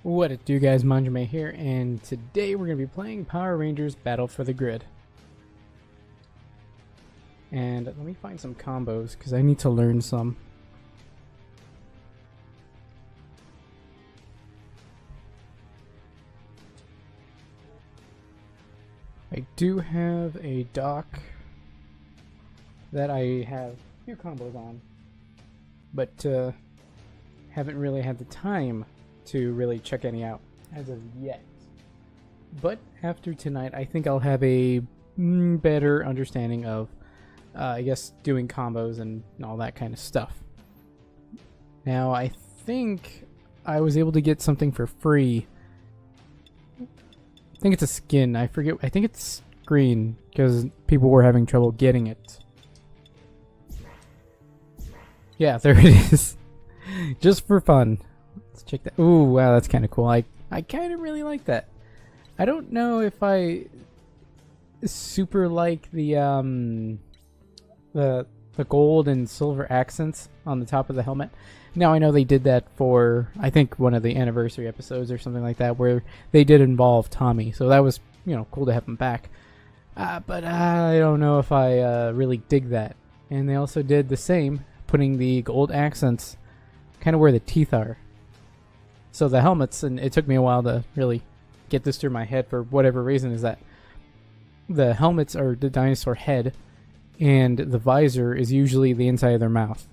What it do, guys? Manjoume here, and today we're going to be playing Power Rangers Battle for the Grid. And let me find some combos, because I need to learn some. I do have a dock that I have a few combos on, but haven't really had the time to really check any out as of yet. But after tonight, I think I'll have a better understanding of, I guess, doing combos and all that kind of stuff. Now, I think I was able to get something for free. I think it's a skin. I forget. I think it's green because people were having trouble getting it. Yeah, there it is. Just for fun. Let's check that. Ooh, wow, that's kind of cool. I kind of really like that. I don't know if I super like the gold and silver accents on the top of the helmet. Now I know they did that for, I think, one of the anniversary episodes or something like that, where they did involve Tommy. So that was, you know, cool to have him back. But I don't know if I really dig that. And they also did the same, putting the gold accents kind of where the teeth are. So the helmets, and it took me a while to really get this through my head for whatever reason, is that the helmets are the dinosaur head, and the visor is usually the inside of their mouth.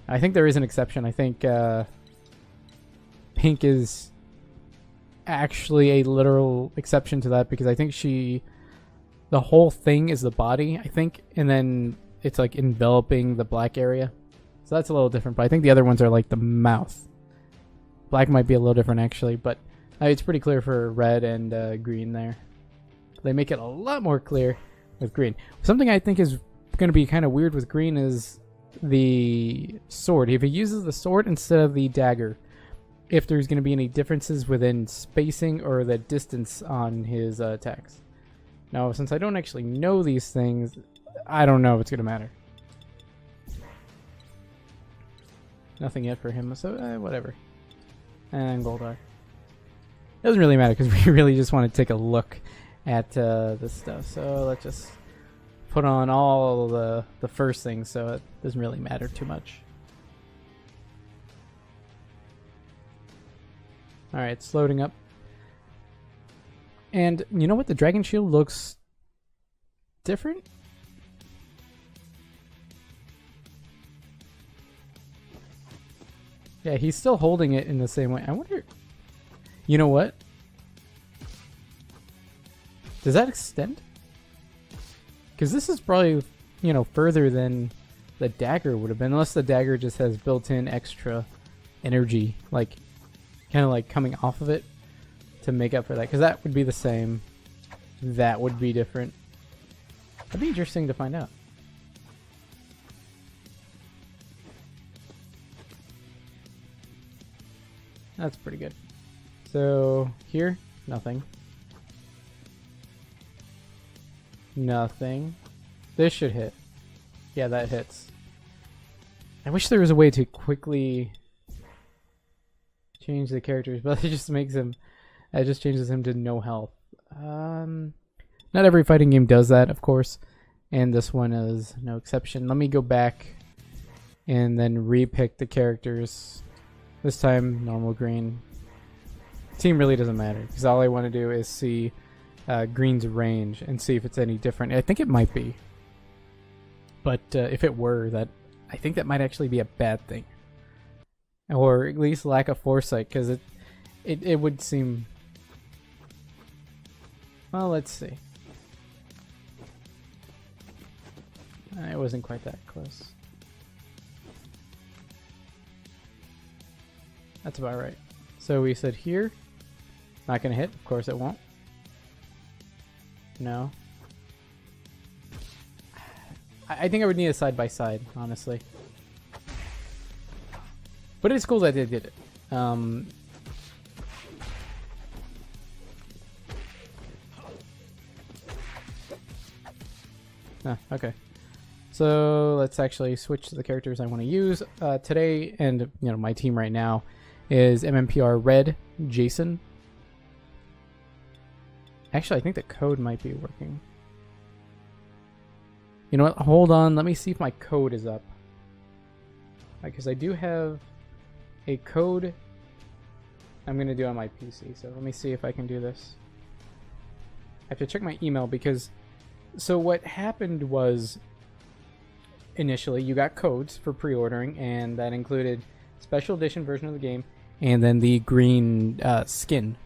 I think there is an exception. I think Pink is actually a literal exception to that, because I think the whole thing is the body, I think, and then it's like enveloping the black area. So that's a little different, but I think the other ones are like the mouth. Black might be a little different actually, but it's pretty clear for red and green there. They make it a lot more clear with green. Something I think is going to be kind of weird with green is the sword. If he uses the sword instead of the dagger, if there's going to be any differences within spacing or the distance on his attacks. Now, since I don't actually know these things, I don't know if it's going to matter. Nothing yet for him, so whatever. And Goldar. Doesn't really matter because we really just want to take a look at this stuff. So let's just put on all the first things, so it doesn't really matter too much. Alright, it's loading up. And you know what? The Dragon Shield looks different. Yeah, he's still holding it in the same way. I wonder... You know what? Does that extend? Because this is probably, you know, further than the dagger would have been. Unless the dagger just has built-in extra energy. Like, kind of like coming off of it to make up for that. Because that would be the same. That would be different. That'd be interesting to find out. That's pretty good. So, here, nothing. Nothing. This should hit. Yeah, that hits. I wish there was a way to quickly change the characters, but it just makes him... It just changes him to no health. Not every fighting game does that, of course. And this one is no exception. Let me go back and then re-pick the characters. This time, normal green. Team really doesn't matter, because all I want to do is see green's range and see if it's any different. I think it might be. But if it were, I think that might actually be a bad thing. Or at least lack of foresight, because it would seem... Well, let's see. It wasn't quite that close. That's about right. So we said here. Not gonna hit. Of course it won't. No. I think I would need a side by side, honestly. But it's cool that they did it. Okay. So let's actually switch to the characters I want to use today, and you know, my team right now is MMPR Red Jason. Actually, I think the code might be working. You know what? Hold on. Let me see if my code is up. Because I do have a code I'm going to do on my PC. So let me see if I can do this. I have to check my email because... So what happened was... Initially, you got codes for pre-ordering, and that included special edition version of the game, and then the green skin.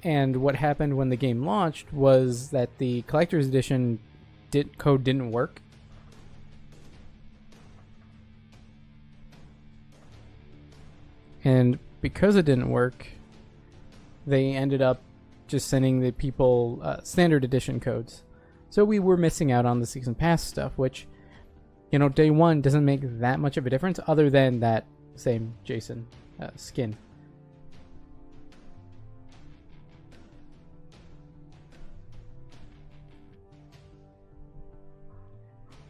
And what happened when the game launched was that the collector's edition code didn't work. And because it didn't work, they ended up just sending the people standard edition codes. So we were missing out on the season pass stuff, which, you know, day one doesn't make that much of a difference other than that same Jason skin.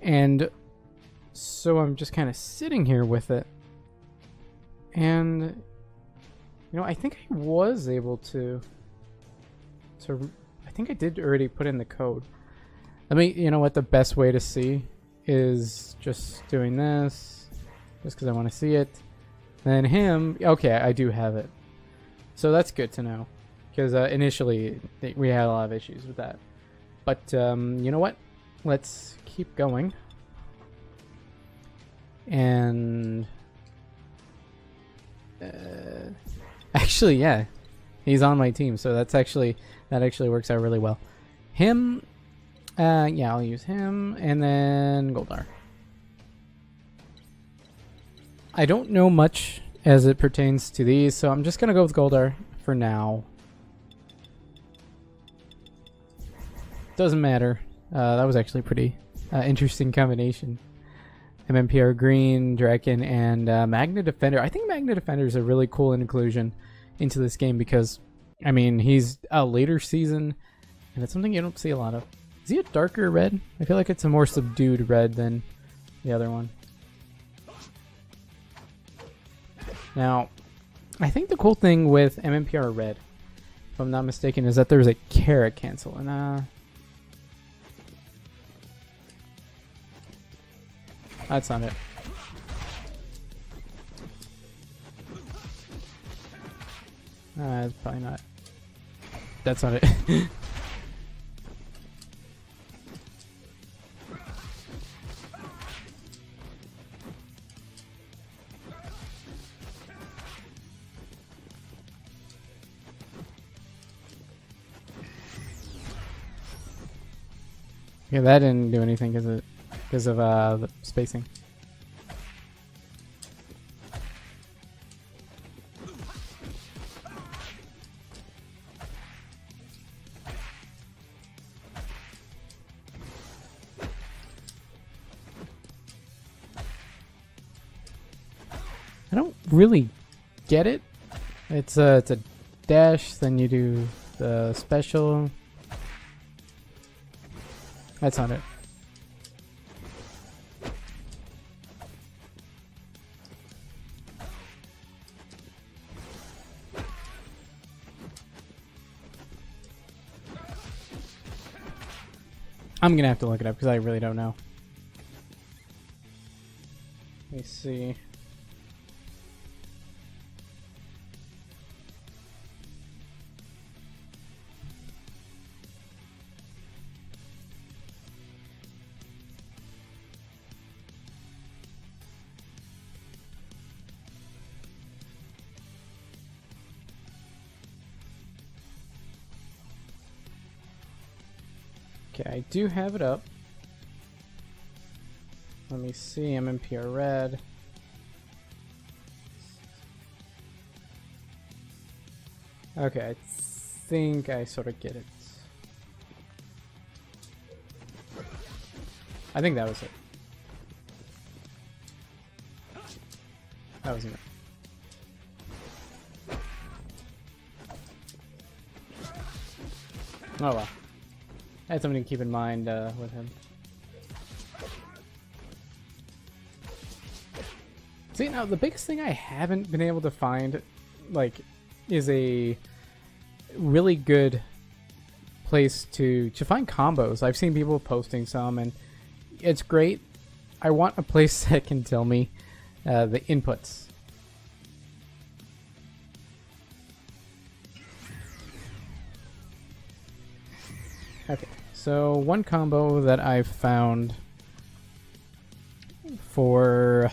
And so I'm just kind of sitting here with it. And, you know, I think I was able to I think I did already put in the code. Let me, you know what, the best way to see is just doing this, just because I want to see it. Then him, okay, I do have it. So that's good to know, because initially we had a lot of issues with that. But you know what? Let's keep going. And actually, yeah, he's on my team, so that actually works out really well. Him, yeah, I'll use him, and then Goldar. I don't know much as it pertains to these, so I'm just gonna go with Goldar for now. Doesn't matter. That was actually a pretty interesting combination. MMPR Green, Draken, and Magna Defender. I think Magna Defender is a really cool inclusion into this game because, I mean, he's a later season, and it's something you don't see a lot of. Is he a darker red? I feel like it's a more subdued red than the other one. Now, I think the cool thing with MMPR Red, if I'm not mistaken, is that there's a carrot cancel. And that's not it. That's probably not. That's not it. Yeah, that didn't do anything because of the spacing. I don't really get it. It's a dash, then you do the special. That's not it. I'm gonna have to look it up because I really don't know. Let me see. Okay, I do have it up. Let me see, MMPR Red. Okay, I think I sort of get it. I think that was it. That wasn't it. Oh well. I had something to keep in mind with him. See, now the biggest thing I haven't been able to find, like, is a really good place to find combos. I've seen people posting some, and it's great. I want a place that can tell me the inputs. Okay, so one combo that I've found for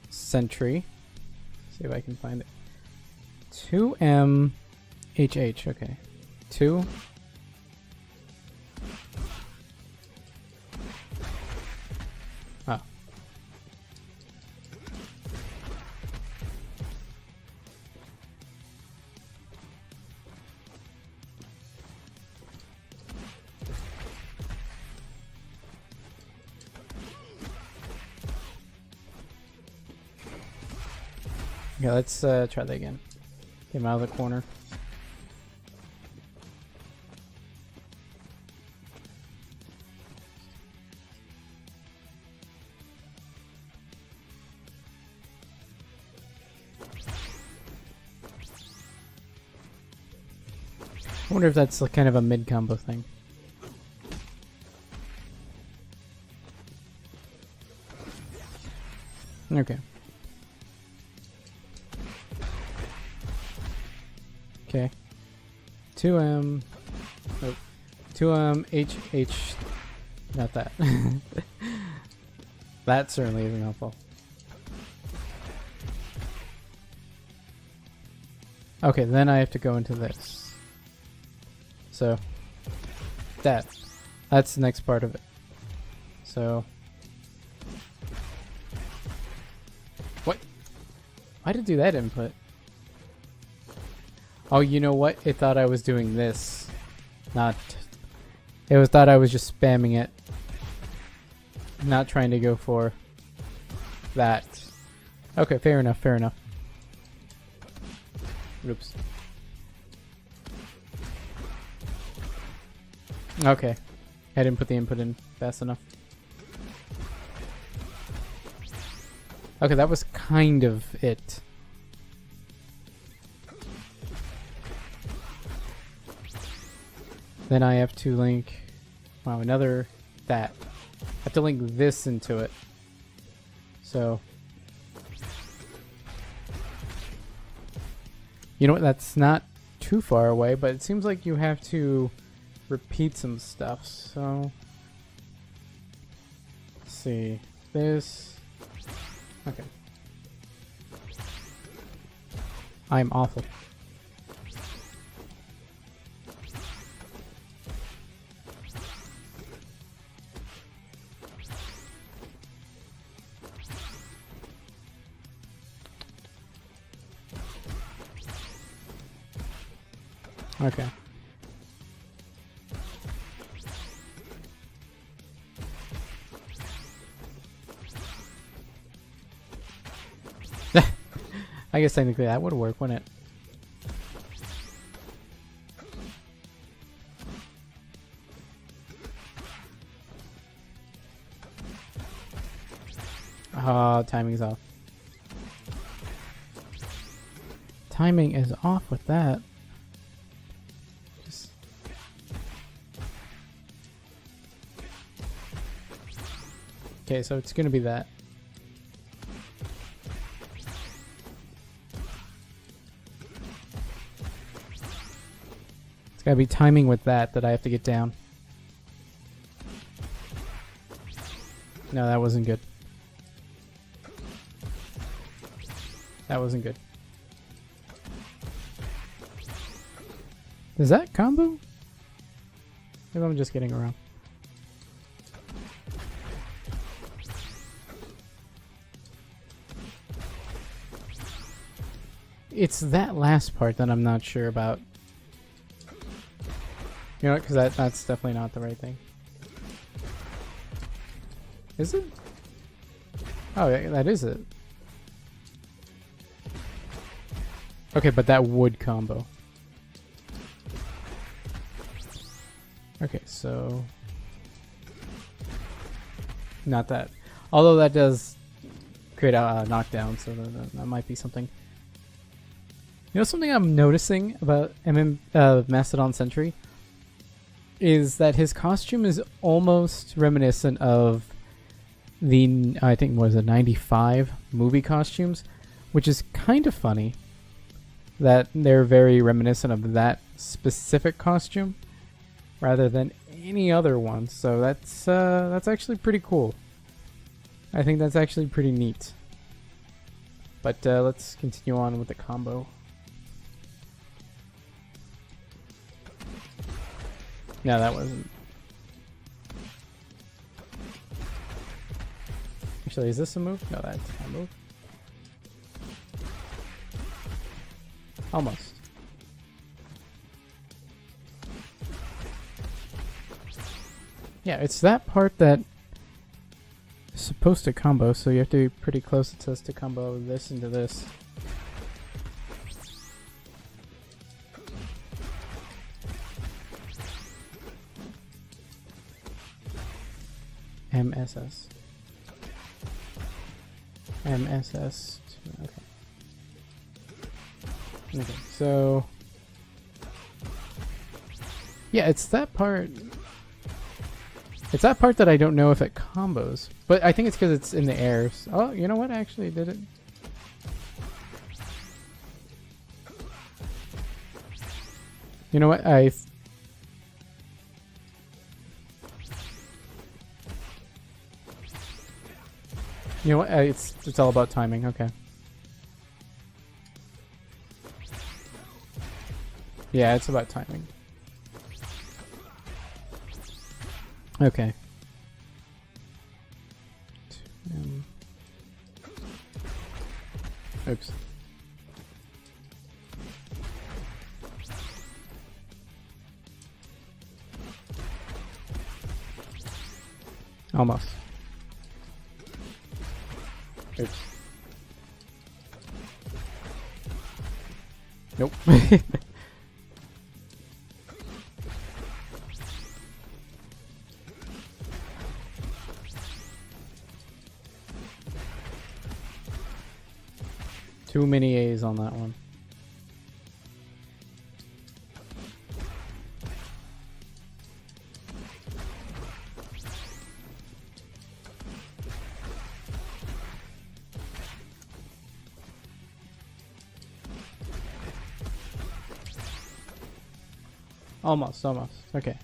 Sentry. See if I can find it. 2MHH. Okay. 2. Oh. Okay, let's try that again. Get him out of the corner. I wonder if that's like kind of a mid combo thing. Okay. Okay. 2M. Oh, 2MHH. Not that. That certainly isn't helpful. Okay, then I have to go into this. So, that's the next part of it. So, what? Why did it do that input? Oh, you know what? It thought I was doing this. Not... It was thought I was just spamming it. Not trying to go for that. Okay, fair enough, fair enough. Oops. Okay. I didn't put the input in fast enough. Okay, that was kind of it. Then I have to link... Wow, another... that. I have to link this into it. So... You know what, that's not too far away, but it seems like you have to repeat some stuff, so... Let's see. This... Okay. I'm awful. Okay. I guess technically that would work, wouldn't it? Timing's off. Timing is off with that. Okay, so it's gonna be that. It's gotta be timing with that I have to get down. No, that wasn't good. That wasn't good. Is that combo? Maybe I'm just getting around. It's that last part that I'm not sure about. You know what? Because that's definitely not the right thing. Is it? Oh, yeah, that is it. Okay, but that would combo. Okay, so... Not that. Although that does create a knockdown, so that might be something. You know, something I'm noticing about Mastodon Sentry is that his costume is almost reminiscent of the, I think, what was it, 95 movie costumes, which is kind of funny that they're very reminiscent of that specific costume rather than any other one. So that's actually pretty cool. I think that's actually pretty neat. But let's continue on with the combo. No, that wasn't. Actually, is this a move? No, that's a move. Almost. Yeah, it's that part that is supposed to combo, so you have to be pretty close. It says to combo this into this. MSS. MSS. Okay. Okay, so yeah, it's that part. It's that part that I don't know if it combos, but I think it's because it's in the air. So, oh, you know what? Actually, did it? You know what? You know what? It's all about timing. Okay. Yeah, it's about timing. Okay. Oops. Almost. Oops. Nope. Too many A's on that one. Almost. Okay.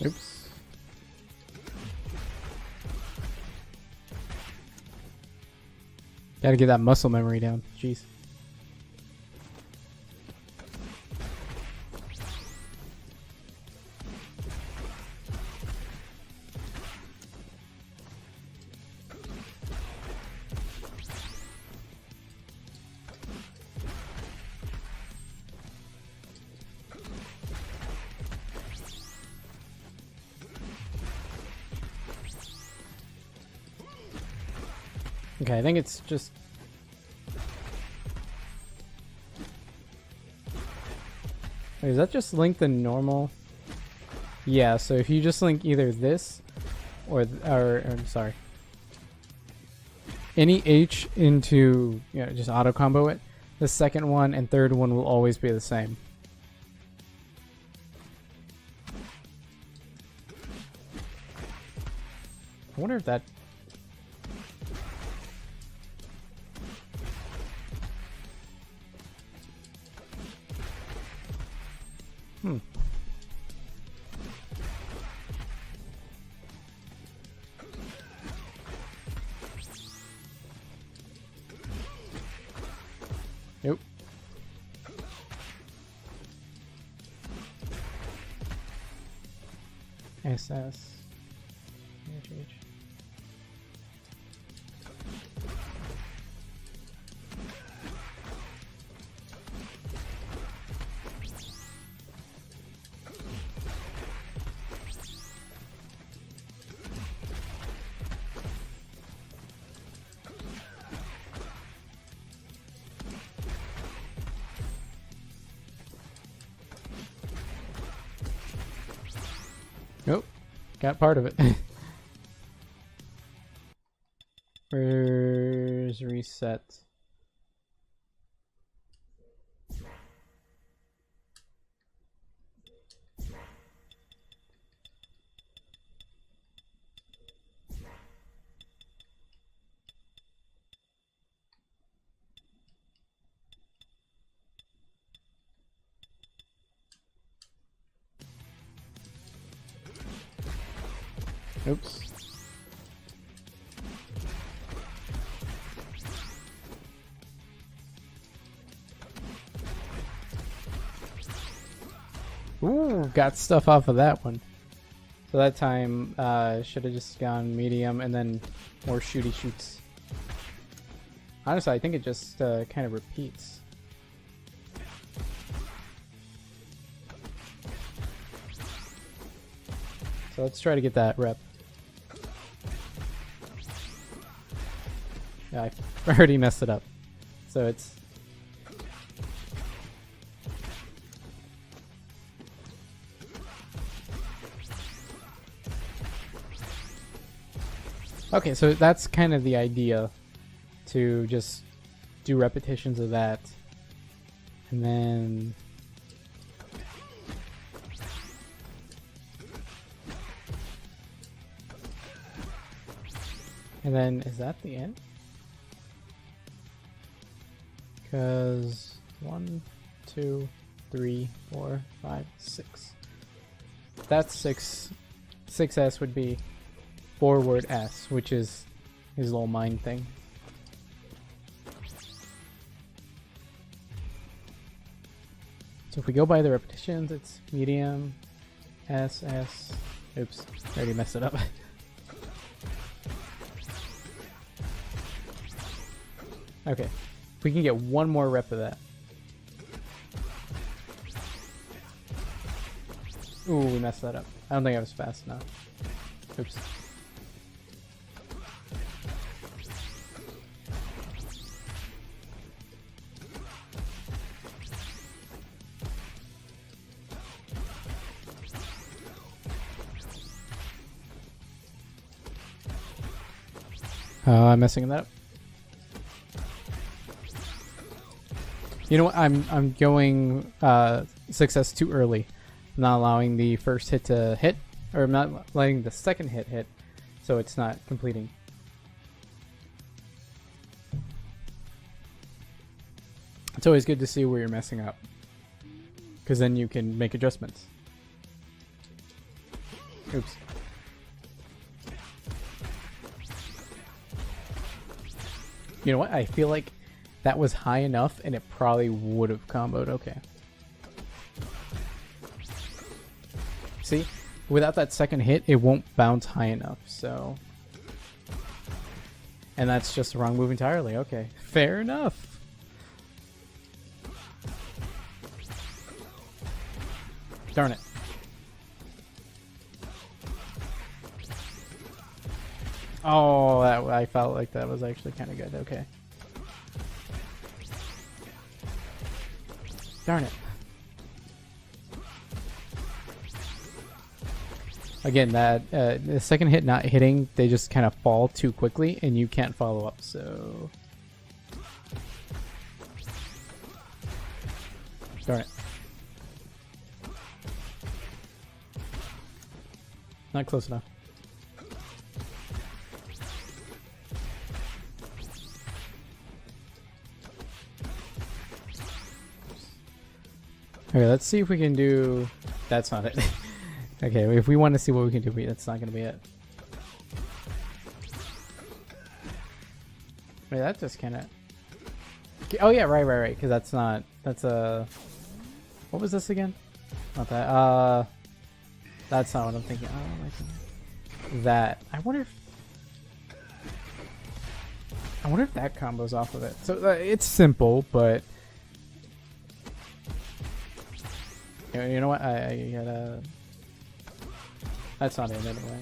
Oops. Gotta get that muscle memory down. Jeez. Okay, I think it's just... Wait, is that just link the normal? Yeah, so if you just link either this or I'm sorry. Any H into, you know, just auto combo it, the second one and third one will always be the same. I wonder if that... Nope. SS. got part of it. Where's reset? Oops. Ooh, got stuff off of that one. So that time, should have just gone medium and then more shooty shoots. Honestly, I think it just kind of repeats. So let's try to get that rep. Yeah, I already messed it up. So it's... Okay, so that's kind of the idea, to just do repetitions of that. And then... And then, is that the end? Because 1, 2, 3, 4, 5, 6. That's 6. 6S would be forward S, which is his little mind thing. So if we go by the repetitions, it's medium, S, S. Oops, I already messed it up. Okay, if we can get one more rep of that. Ooh, we messed that up. I don't think I was fast enough. Oops. I'm messing that up. You know what? I'm going 6S too early. I'm not allowing the first hit to hit, or I'm not letting the second hit, so it's not completing. It's always good to see where you're messing up, because then you can make adjustments. Oops. You know what? I feel like that was high enough and it probably would have comboed. Okay. See? Without that second hit, it won't bounce high enough, so... And that's just the wrong move entirely. Okay. Fair enough. Darn it. Oh, I felt like that was actually kind of good. Okay. Darn it. Again, that the second hit not hitting, they just kind of fall too quickly and you can't follow up, so... Darn it. Not close enough. Okay, let's see if we can do... That's not it. Okay, if we want to see what we can do, that's not going to be it. Wait, that just kind of... Oh yeah, right, because that's not... That's a... What was this again? Not that. That's not what I'm thinking. Oh, like that. I wonder if that combo's off of it. So it's simple, but... You know what? I gotta... That's not it anyway.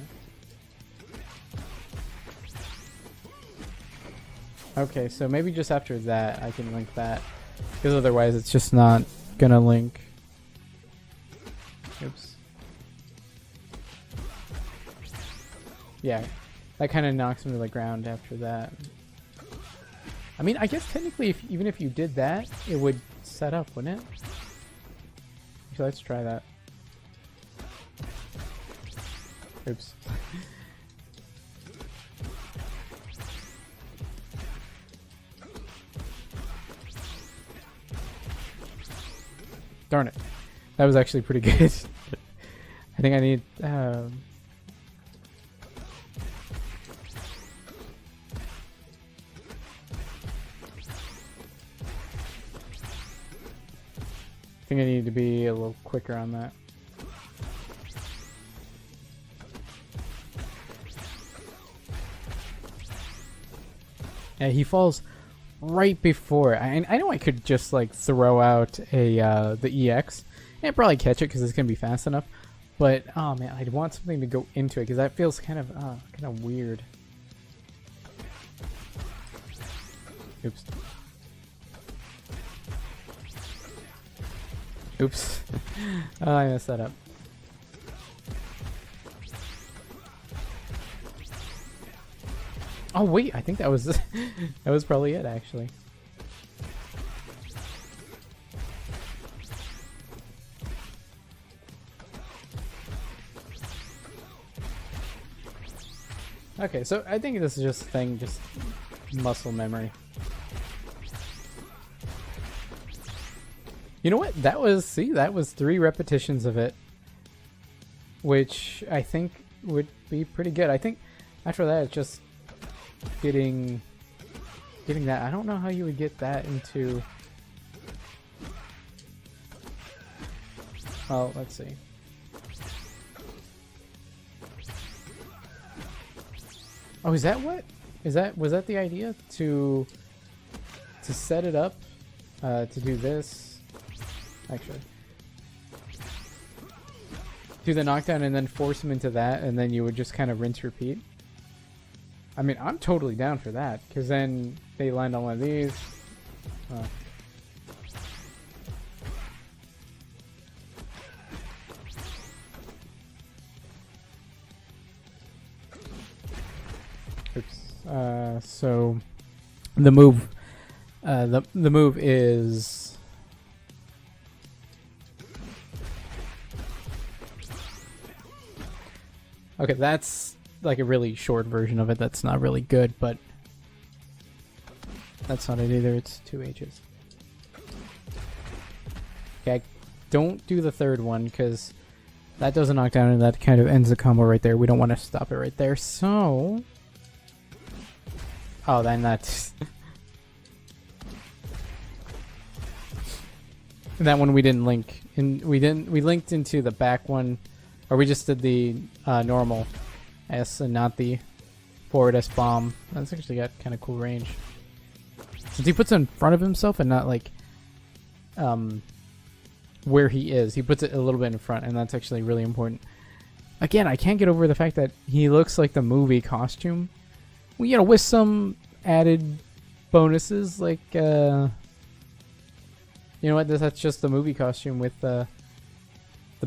Okay, so maybe just after that I can link that. Because otherwise it's just not gonna link. Oops. Yeah, that kind of knocks him to the ground after that. I mean, I guess technically, even if you did that, it would set up, wouldn't it? So let's try that. Oops. Darn it. That was actually pretty good. I think I need... I think I need to be a little quicker on that. Yeah, he falls right before. I know I could just like throw out a the EX and probably catch it because it's gonna be fast enough. But oh man, I'd want something to go into it because that feels kind of weird. Oops. Oops. Oh, I messed that up. Oh wait, I think that was that was probably it actually. Okay, so I think this is just a thing, just muscle memory. You know what? That was, see, that was 3 repetitions of it, which I think would be pretty good. I think after that, it's just getting that. I don't know how you would get that into. Oh, let's see. Oh, is that what? Was that the idea to set it up to do this? Actually, do the knockdown and then force him into that, and then you would just kind of rinse repeat. I mean, I'm totally down for that because then they land on one of these. Oops. So the move, the move is. Okay, that's like a really short version of it. That's not really good, but that's not it either. It's 2 H's. Okay, don't do the third one because that does a knockdown and that kind of ends the combo right there. We don't want to stop it right there. So, oh, then that's that one we didn't link, and we linked into the back one. Or we just did the normal S and not the forward S bomb. That's actually got kind of cool range. Since he puts it in front of himself and not like where he is. He puts it a little bit in front, and that's actually really important. Again, I can't get over the fact that he looks like the movie costume. Well, you know, with some added bonuses like you know what, that's just the movie costume with the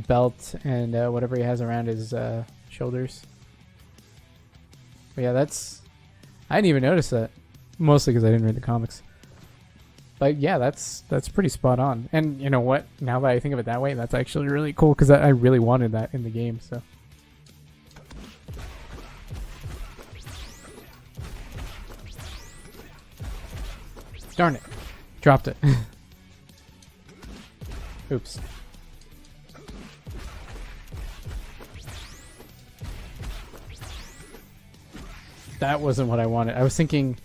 belt and whatever he has around his shoulders. But yeah, that's... I didn't even notice that. Mostly because I didn't read the comics. But yeah, that's pretty spot on. And you know what? Now that I think of it that way, that's actually really cool because I really wanted that in the game, so... Darn it. Dropped it. Oops. That wasn't what I wanted. I was thinking...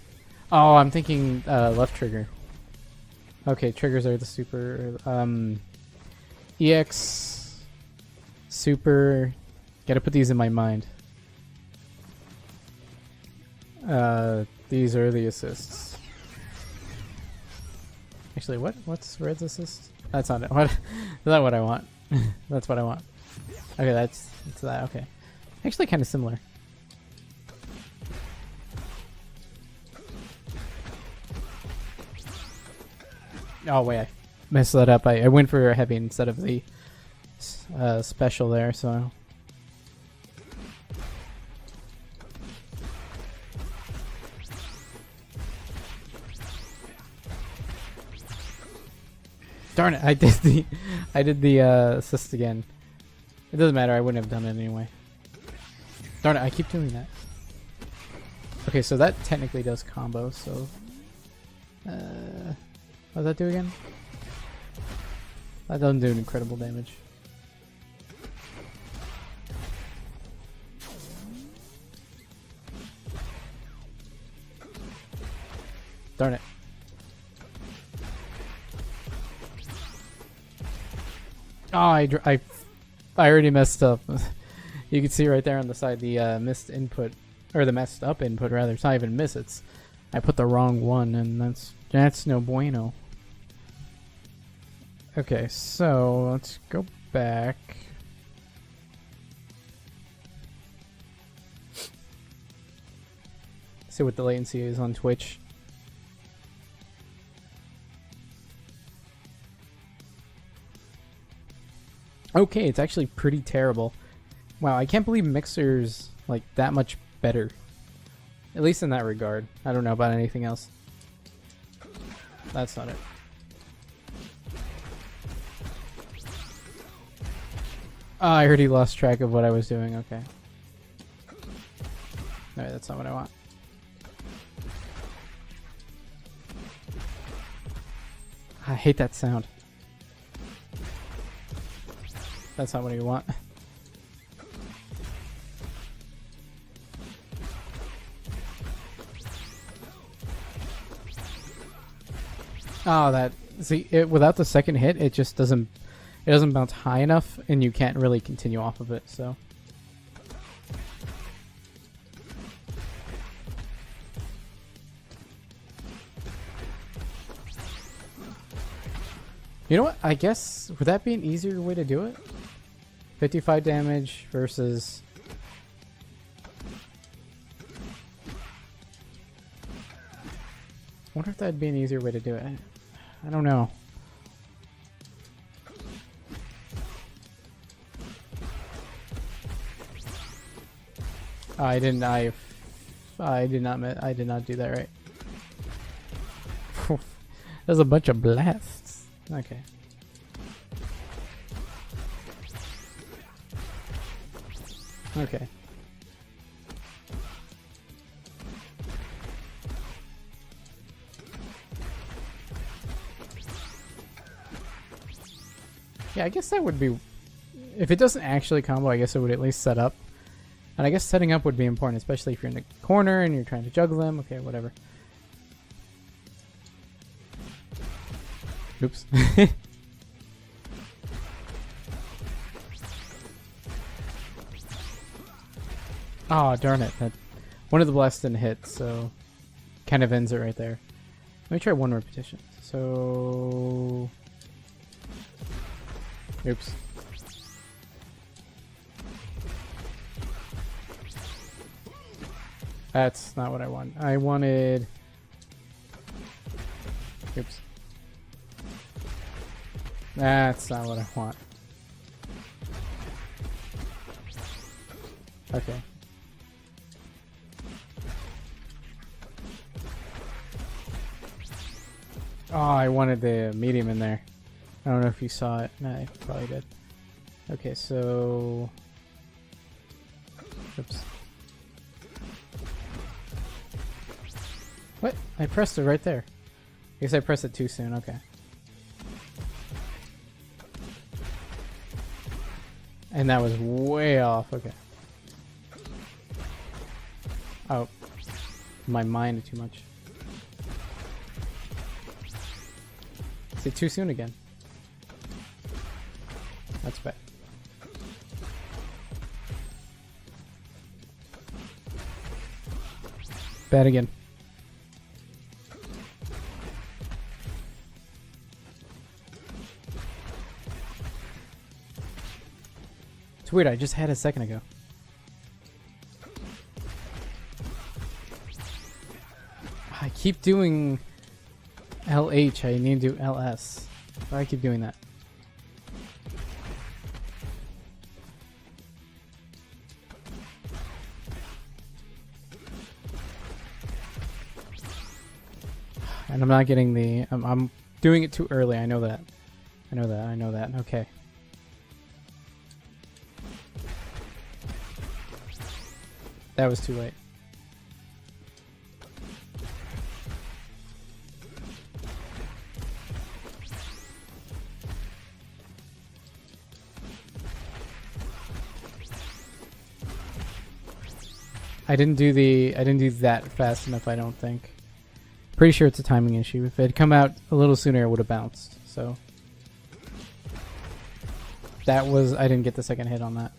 Oh, I'm thinking left trigger. Okay, triggers are the super... EX... Super... Gotta put these in my mind. These are the assists. Actually, what's Red's assist? That's not it. What? Is that what I want? That's what I want. Okay, that's that. Okay. Actually, kind of similar. Oh wait, I messed that up. I went for a heavy instead of the Darn it! I did the assist again. It doesn't matter. I wouldn't have done it anyway. Darn it! I keep doing that. Okay, so that technically does combo. So, what does that do again? That doesn't do incredible damage. Darn it. Oh, I already messed up. You can see right there on the side the missed input, or the messed up input rather. It's not even miss. It's I put the wrong one, and that's no bueno. Okay, so let's go back. See what the latency is on Twitch. Okay, it's actually pretty terrible. Wow, I can't believe Mixer's like that much better. At least in that regard. I don't know about anything else. That's not it. Oh, I already lost track of what I was doing. Okay. Alright, that's not what I want. I hate that sound. That's not what you want. Oh, that see it without the second hit, it just doesn't bounce high enough, and you can't really continue off of it. So. You know what? I guess would that be an easier way to do it? 55 damage versus. I wonder if that'd be an easier way to do it. I don't know. I did not do that right. There's a bunch of blasts. Okay. Okay. Yeah, I guess that would be... If it doesn't actually combo, I guess it would at least set up. And I guess setting up would be important, especially if you're in the corner and you're trying to juggle them. Okay, whatever. Oops. Oh, darn it. One of the blasts didn't hit, so kind of ends it right there. Let me try one repetition. So... Oops. That's not what I want. I wanted... Oops. That's not what I want. Okay. Oh, I wanted the medium in there. I don't know if you saw it. No, I probably did. Okay, so... Oops. What? I pressed it right there. I guess I pressed it too soon. Okay. And that was way off. Okay. Oh. My mind too much. Is it too soon again? That's bad. Bad again. It's weird, I just had it a second ago. I keep doing LH, I need to do LS. Why do I keep doing that? And I'm not getting the... I'm doing it too early, I know that. I know that. I know that. Okay. That was too late. I didn't do that fast enough, I don't think. Pretty sure it's a timing issue. If it had come out a little sooner, it would have bounced. So that was, I didn't get the second hit on that.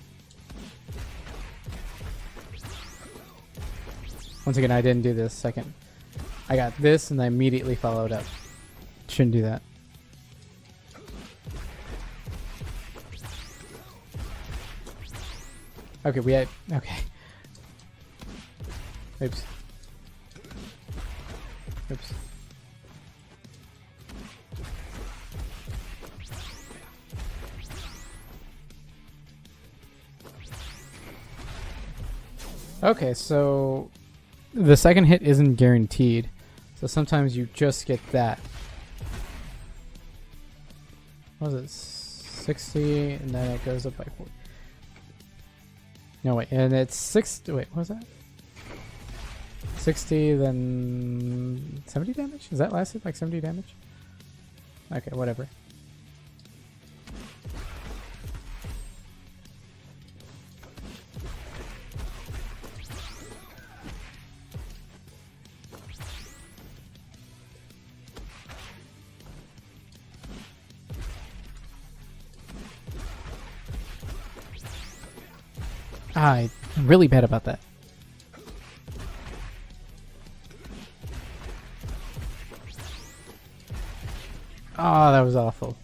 Once again, I didn't do this second. I got this and I immediately followed up. Shouldn't do that. Okay, we had, okay. Oops. Oops. Okay, so the second hit isn't guaranteed. So sometimes you just get that. What was it? 60 and then it goes up by 40. No, wait, and it's 60. Wait, what was that? 60, then 70 damage? Is that lasted like 70 damage? Okay, whatever. I'm really bad about that. Oh, that was awful.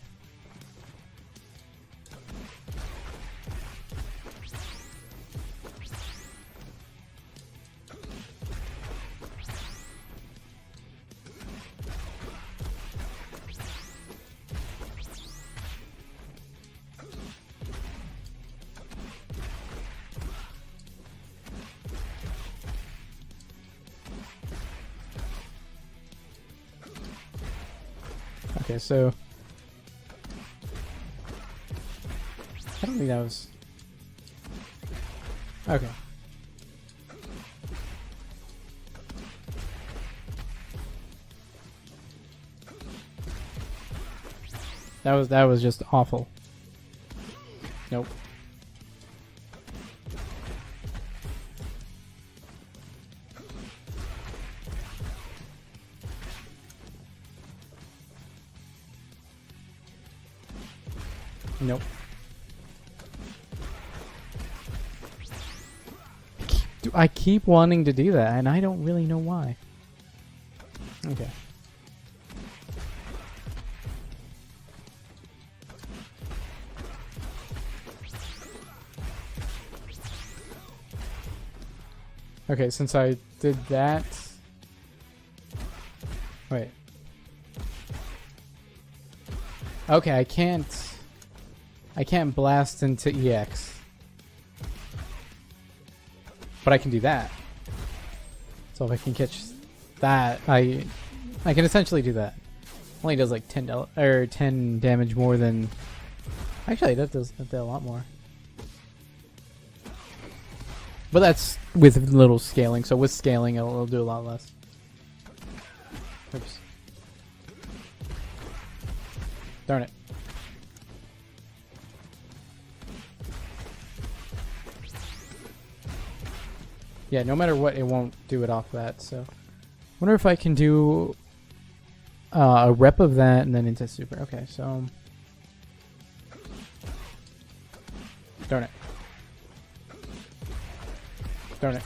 Okay, so I don't think that was okay. That was just awful. Nope. Nope. I keep wanting to do that, and I don't really know why. Okay. Okay, since I did that... Wait. Okay, I can't blast into EX. But I can do that. So if I can catch that, I can essentially do that. Only does like 10 damage more than... Actually, that does a lot more. But that's with little scaling, so with scaling it'll do a lot less. Oops. Darn it. Yeah, no matter what, it won't do it off that, so... Wonder if I can do a rep of that and then into super. Okay, so... Darn it. Darn it.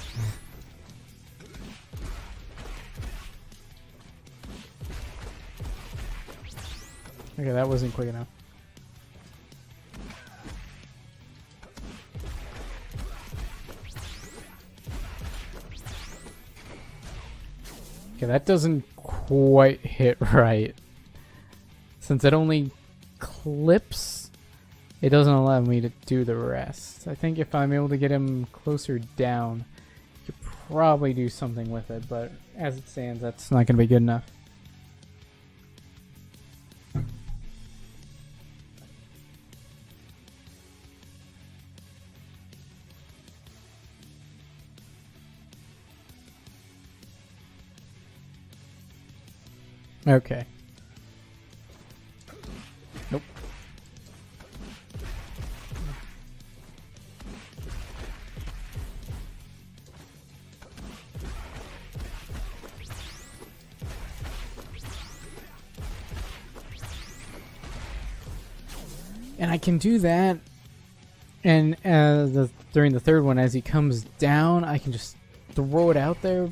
Okay, that wasn't quick enough. Okay, that doesn't quite hit right. Since it only clips, it doesn't allow me to do the rest. I think if I'm able to get him closer down, I could probably do something with it, but as it stands, that's not going to be good enough. Okay. Nope. And I can do that, and during the third one, as he comes down, I can just throw it out there,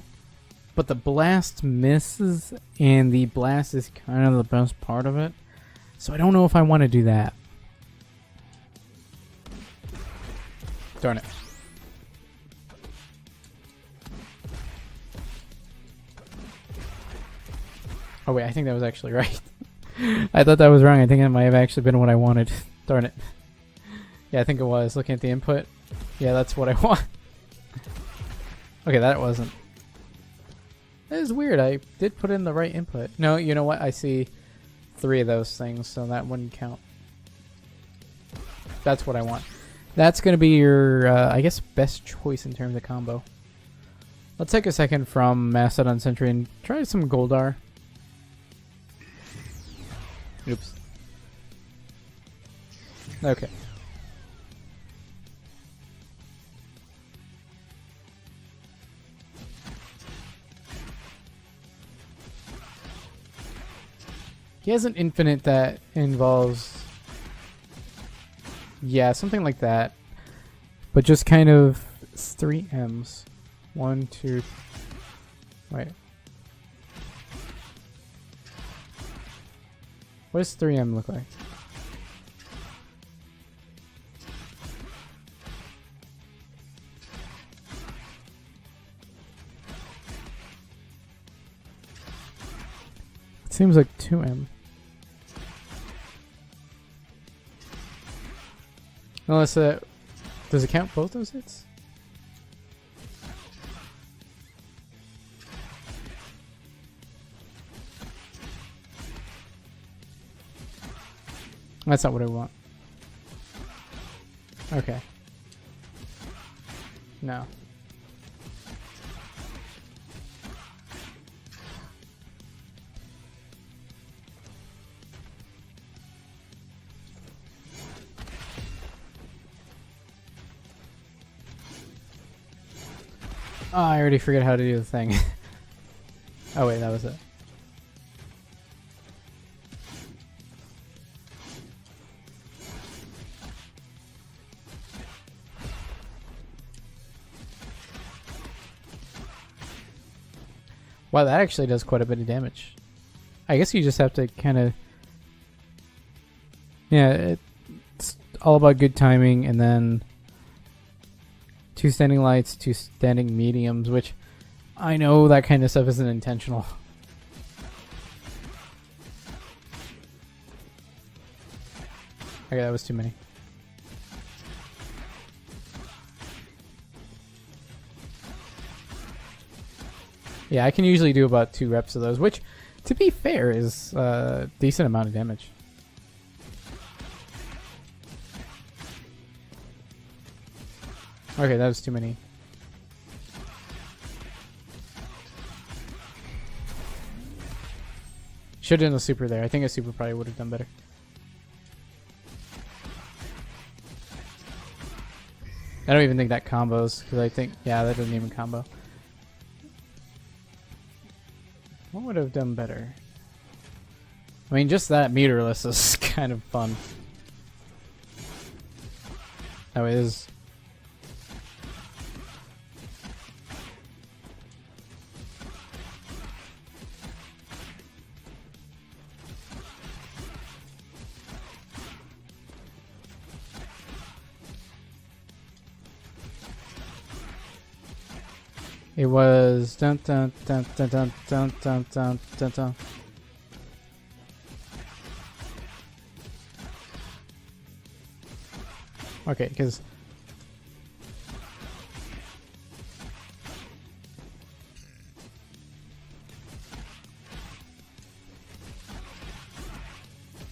but the blast misses, and the blast is kind of the best part of it, so I don't know if I want to do that. Darn it. Oh wait, I think that was actually right. I thought that was wrong. I think that might have actually been what I wanted. Darn it. Yeah, I think it was. Looking at the input. Yeah, that's what I want. Okay, that wasn't. That is weird. I did put in the right input. No, you know what? I see 3 of those things, so that wouldn't count. That's what I want. That's going to be your, I guess, best choice in terms of combo. Let's take a second from Mastodon Sentry and try some Goldar. Oops. Okay. He has an infinite that involves... Yeah, something like that. But just kind of... It's 3 M's. 1, 2... Wait. What does 3M look like? It seems like 2M. Unless does it count both those hits? That's not what I want. Okay. No. Oh, I already forget how to do the thing. Oh wait, that was it. Wow, that actually does quite a bit of damage. I guess you just have to kind of... Yeah, it's all about good timing, and then 2 standing lights, 2 standing mediums, which I know that kind of stuff isn't intentional. Okay, that was too many. Yeah, I can usually do about 2 reps of those, which, to be fair, is a decent amount of damage. Okay, that was too many. Should have done a super there. I think a super probably would have done better. I don't even think that combos, because I think, yeah, that doesn't even combo. What would have done better? I mean, just that meterless is kind of fun. Oh, it is. It was dun dun dun dun dun dun dun dun dun dun. Okay, because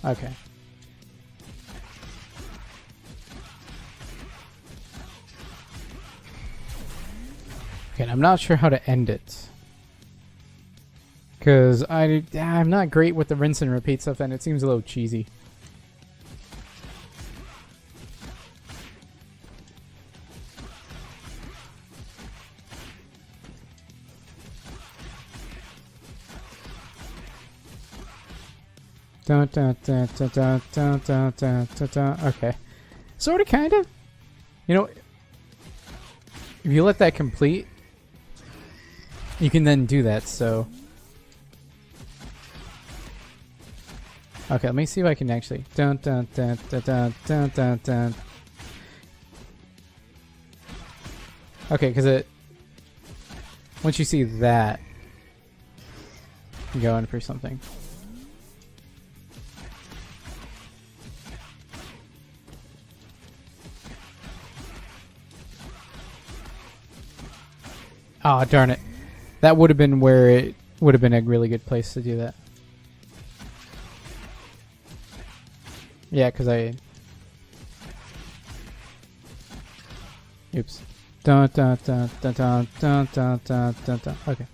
okay. Okay, I'm not sure how to end it. Because I'm not great with the rinse and repeat stuff, and it seems a little cheesy. Okay. Sort of, kind of. You know, if you let that complete, you can then do that, so... Okay, let me see if I can actually... Okay, because it... Once you see that, you go in for something. Oh, darn it. That would have been where it would have been a really good place to do that. Yeah, because I... Oops. Dun dun dun dun dun dun dun dun dun dun. Okay.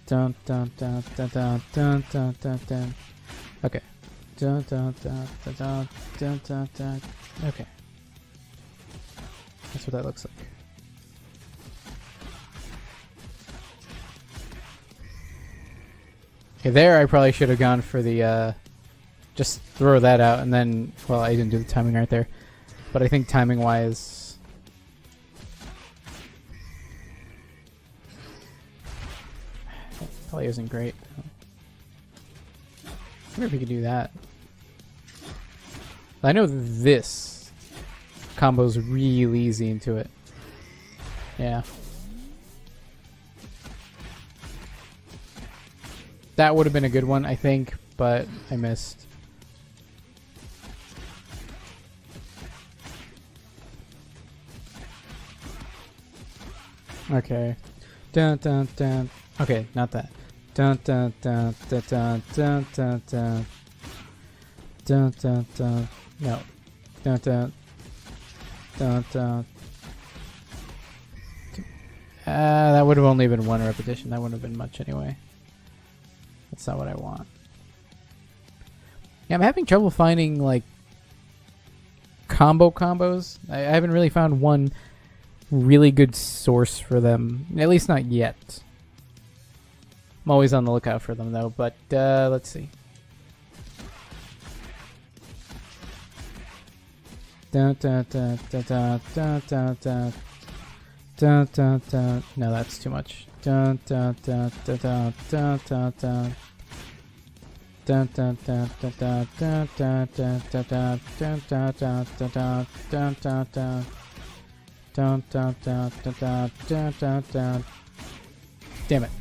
Dun dun dun dun dun dun dun dun dun. Okay. Dun dun dun dun dun dun dun dun. Okay. That's what that looks like. Okay, there I probably should have gone for the, just throw that out and then, well, I didn't do the timing right there. But I think timing-wise... probably isn't great. I wonder if we could do that. I know this combo's really easy into it. Yeah. That would have been a good one, I think, but I missed. Okay. Dun dun dun. Okay, not that. Dun dun dun dun dun dun dun dun. Dun dun dun. No. Dun dun. Dun dun. That would have only been one repetition. That wouldn't have been much anyway. That's not what I want. Yeah, I'm having trouble finding, like, combos. I haven't really found one really good source for them. At least not yet. I'm always on the lookout for them, though. But, let's see. Dun dun dun dun dun dun dun dun. Dun dun dun. No, that's too much. Dun dun dun dun dun dun dun dun. Dun dun dun dun dun dun dun dun dun dun dun dun dun dun dun dun. Dun dun dun dun dun dun dun dun. Damn it.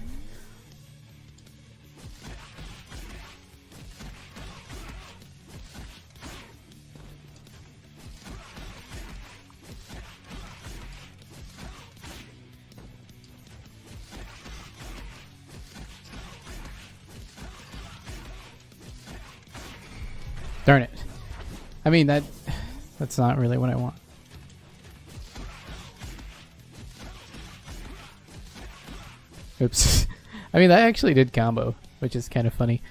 Darn it. I mean, that's not really what I want. Oops. I mean, that actually did combo, which is kind of funny.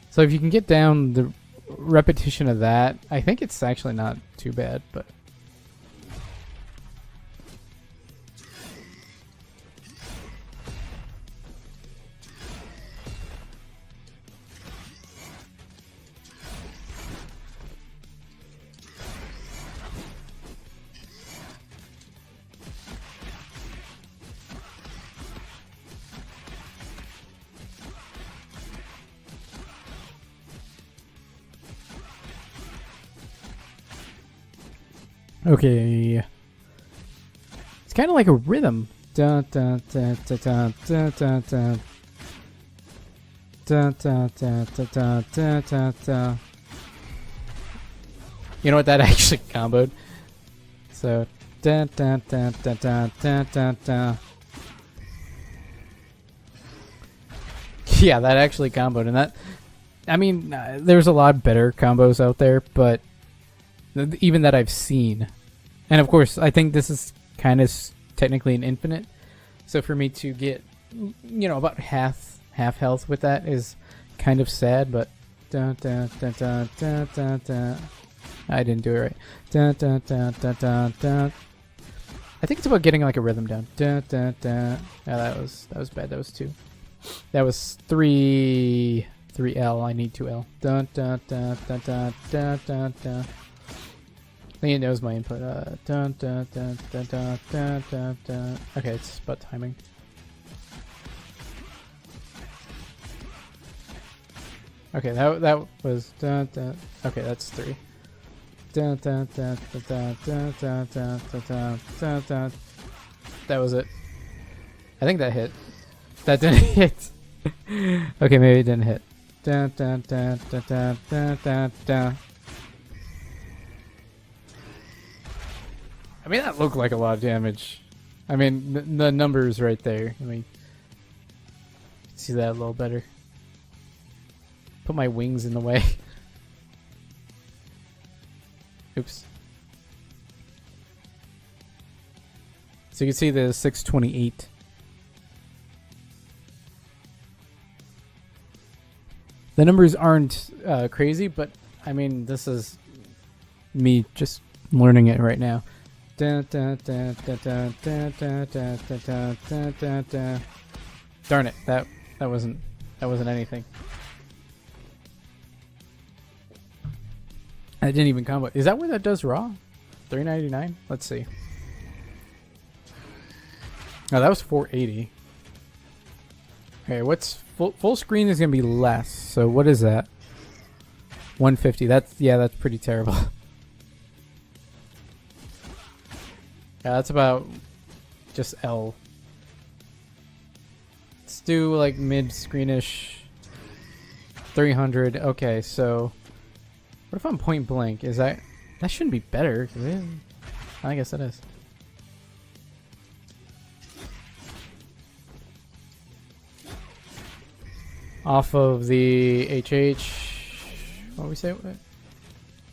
So if you can get down the repetition of that, I think it's actually not too bad, but... Okay. It's kind of like a rhythm. Dun dun dun dun dun dun dun dun. Dun dun dun dun dun dun dun dun. You know what, that actually comboed. So dun dun dun dun dun dun dun dun. Yeah, that actually comboed, and that, I mean, there's a lot better combos out there, but even that I've seen. And of course, I think this is kind of technically an infinite. So for me to get, you know, about half half health with that is kind of sad, but I didn't do it right. I think it's about getting like a rhythm down. Yeah, that was bad. That was 2. That was 3L. I need 2L. I think it knows my input. Okay, it's about timing. Okay, that was okay, that's 3. That was it. I think that hit. That didn't hit. Okay, maybe it didn't hit. I mean, that looked like a lot of damage. I mean, the numbers right there. Let me see that a little better. Put my wings in the way. Oops. So you can see the 628. The numbers aren't crazy, but I mean, this is me just learning it right now. Darn it, that wasn't anything. I didn't even combo. Is that what that does raw? 399? Let's see. Oh, that was 480. Okay, what's full screen is gonna be less. So what is that? 150. That's pretty terrible. Yeah, that's about just L. Let's do like mid-screenish 300. Okay, so what if I'm point blank? Is that shouldn't be better? I guess it is. Off of the HH. What do we say? I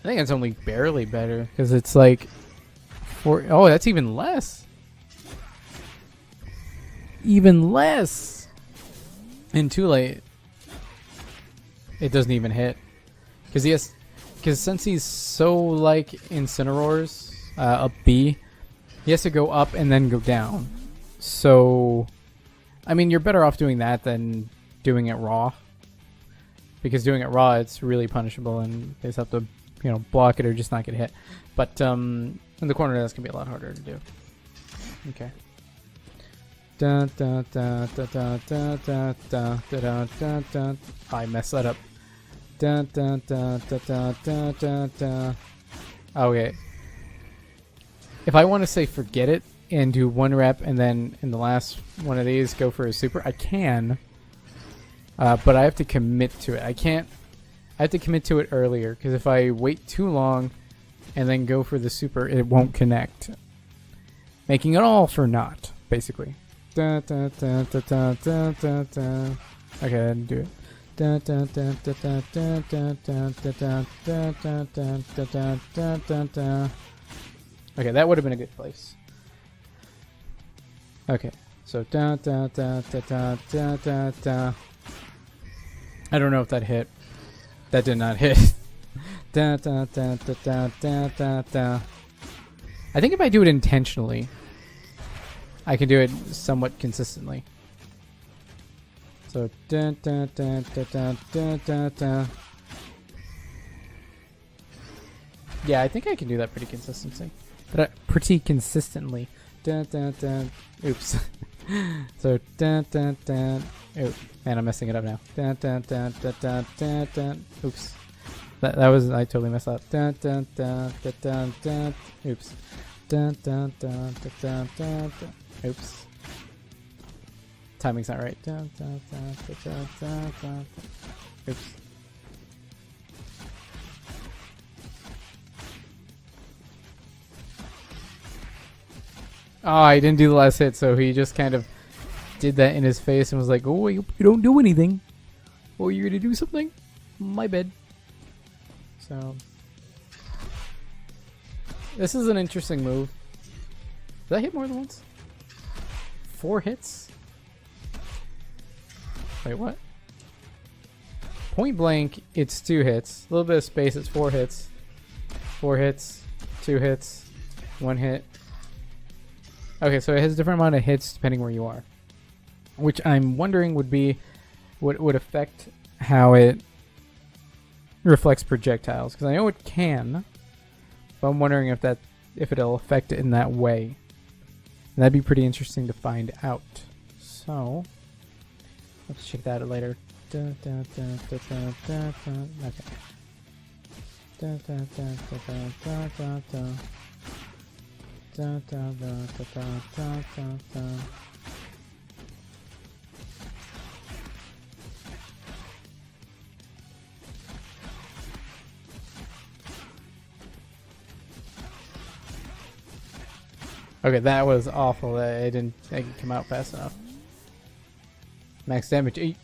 think it's only barely better because it's like 4. Oh, that's even less. Even less. And too late. It doesn't even hit because since he's so like Incineroar's up B, he has to go up and then go down. So, I mean, you're better off doing that than doing it raw, because doing it raw, it's really punishable and they just have to, you know, block it or just not get hit. But in the corner, that's gonna be a lot harder to do. Okay. I messed that up. Okay. If I want to say forget it and do 1 rep and then in the last one of these go for a super, I can. But I have to commit to it. I have to commit to it earlier, because if I wait too long and then go for the super, it won't connect. Making it all for naught, basically. Okay, I didn't do it. Okay, that would have been a good place. Okay, so I don't know if that hit. That did not hit. I think if I do it intentionally, I can do it somewhat consistently. So yeah, I think I can do that pretty consistently. Oops. So oh man, I'm messing it up now. Oops. That was, I totally messed up. Oops. Oops. Timing's not right. Oops. Oh, I didn't do the last hit, so he just kind of did that in his face and was like, oh, you don't do anything. Oh, you're gonna do something? My bad. So this is an interesting move. Did I hit more than once? 4 hits? Wait, what? Point blank, it's 2 hits. A little bit of space, it's 4 hits. 4 hits, 2 hits, 1 hit. Okay, so it has a different amount of hits depending where you are. Which I'm wondering would affect how it reflects projectiles. Because I know it can. But I'm wondering if it'll affect it in that way. And that'd be pretty interesting to find out. So let's check that out later. Okay. Okay, that was awful. I didn't come out fast enough. Max damage 8.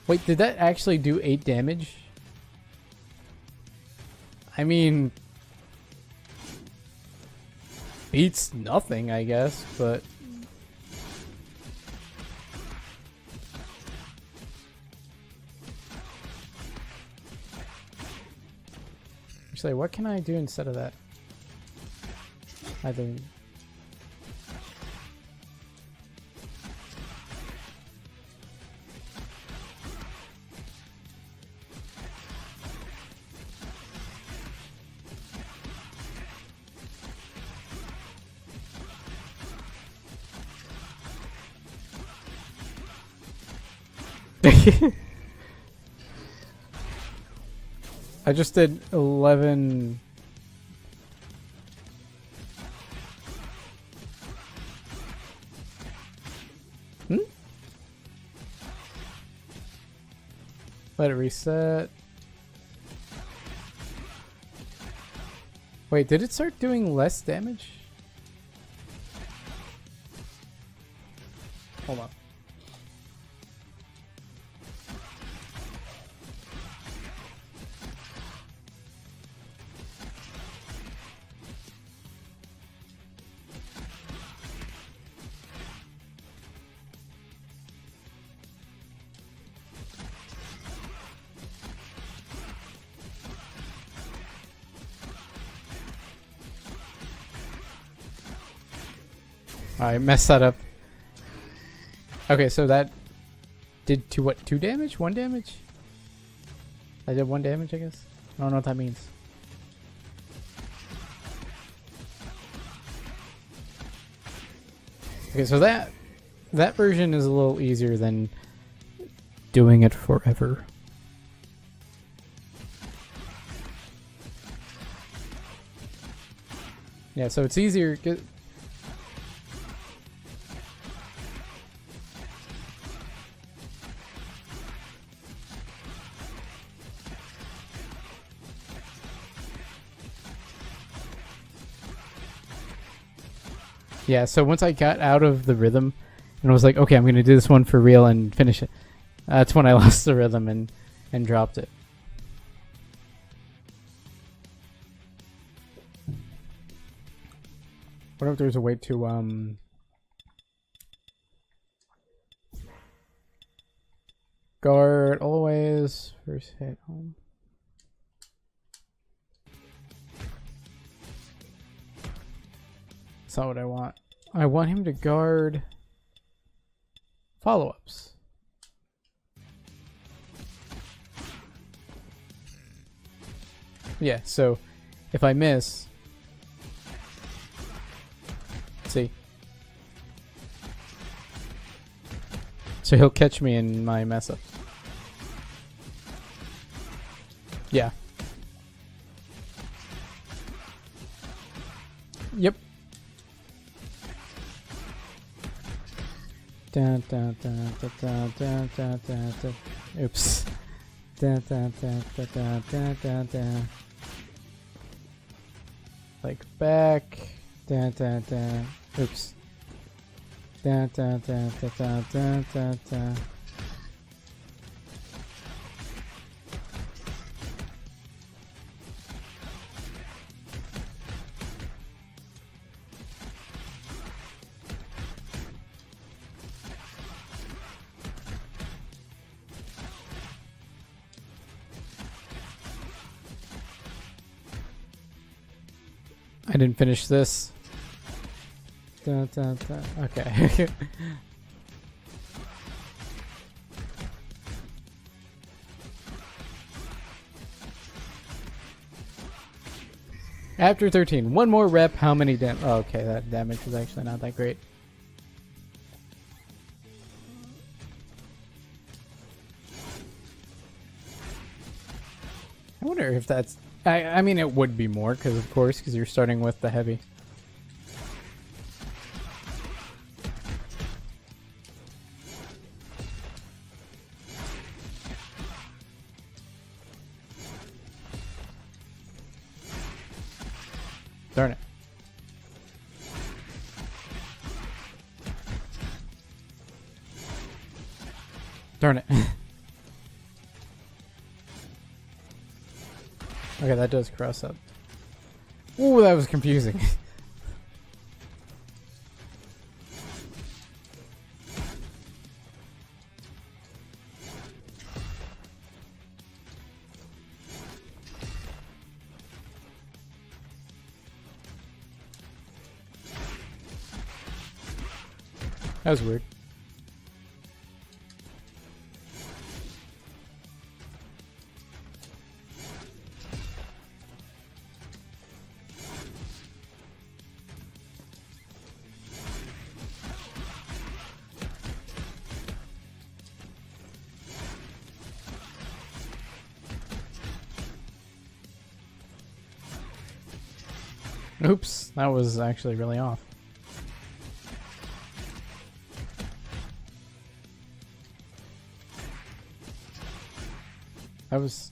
Wait, did that actually do 8 damage? I mean, beats nothing, I guess, but actually, what can I do instead of that? I think. I just did 11. Let it reset. Wait, did it start doing less damage? Hold on. I messed that up. Okay, so that did two damage? 1 damage? I did 1 damage, I guess. I don't know what that means. Okay, so that version is a little easier than doing it forever. Yeah, so it's easier. Yeah, so once I got out of the rhythm and was like, okay, I'm going to do this one for real and finish it, that's when I lost the rhythm and dropped it. What if there's a way to guard always first hit home? That's not what I want. I want him to guard follow-ups. Yeah, so if I miss, see, so he'll catch me in my mess up. Yeah. Yep. Dun, dun, dun, dun, dun, dun, dun, dun, dun. Oops. Dun, dun, dun, dun, dun, dun, dun, dun. Like back. Dun, dun, dun. Oops. Dun, dun, dun, dun, dun, dun, dun, dun. I didn't finish this. Dun, dun, dun. Okay. After 13, one more rep. How many damage? Oh, okay, that damage was actually not that great. I wonder if that's... I mean, it would be more, because of course, because you're starting with the heavy. Darn it. Darn it. Okay, that does cross up. Ooh, that was confusing. That was weird. Oops, that was actually really off.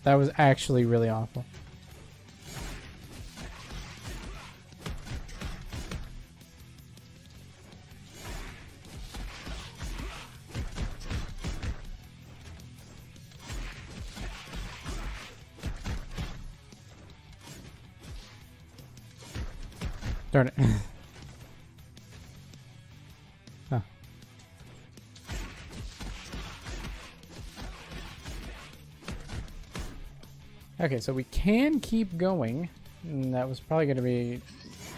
That was actually really awful. Darn it. Huh. Okay, so we can keep going. And that was probably going to be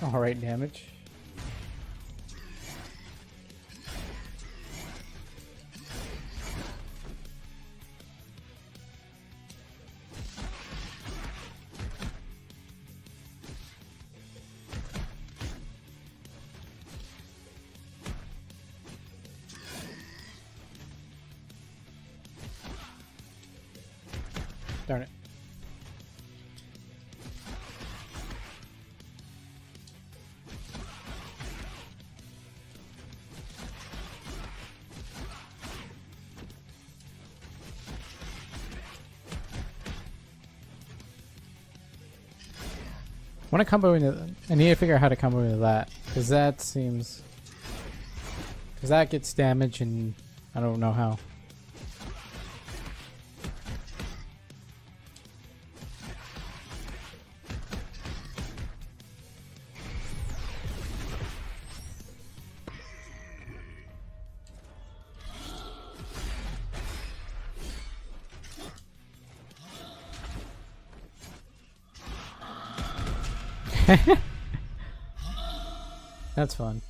alright damage. Darn it. I want to combo into... I need to figure out how to combo into that. Because that seems... Because that gets damage and I don't know how. That's fun.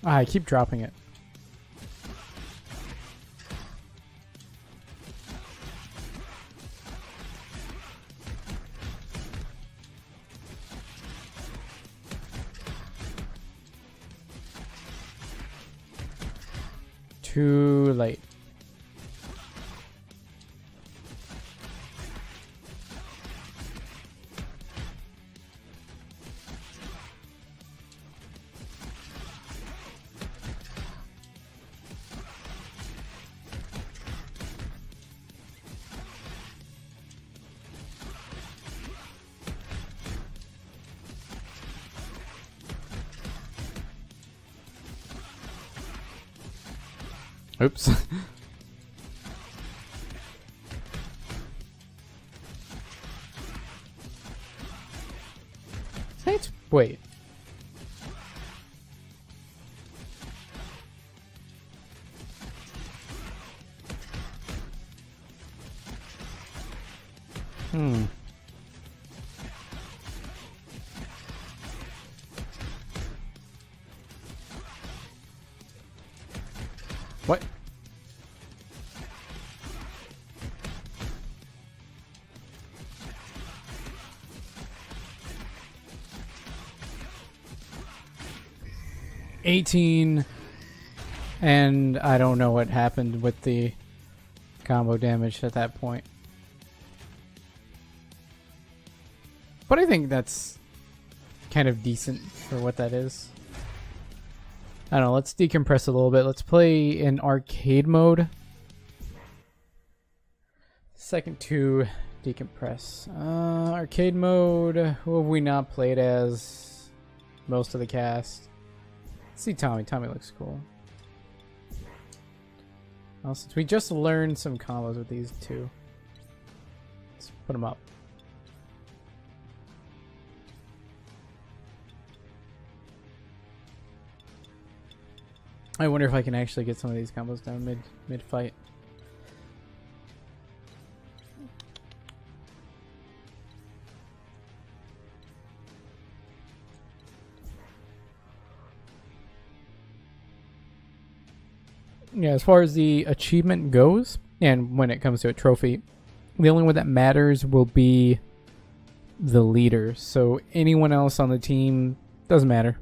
I keep dropping it. Too late. Oops. Wait. What? $18, and I don't know what happened with the combo damage at that point. But I think that's kind of decent for what that is. I don't know, let's decompress a little bit. Let's play in arcade mode. Second to decompress. Arcade mode, who have we not played as? Most of the cast. Let's see Tommy. Tommy looks cool. Well, since we just learned some combos with these two, let's put them up. I wonder if I can actually get some of these combos down mid fight. Yeah, as far as the achievement goes, and when it comes to a trophy, the only one that matters will be the leader. So anyone else on the team doesn't matter,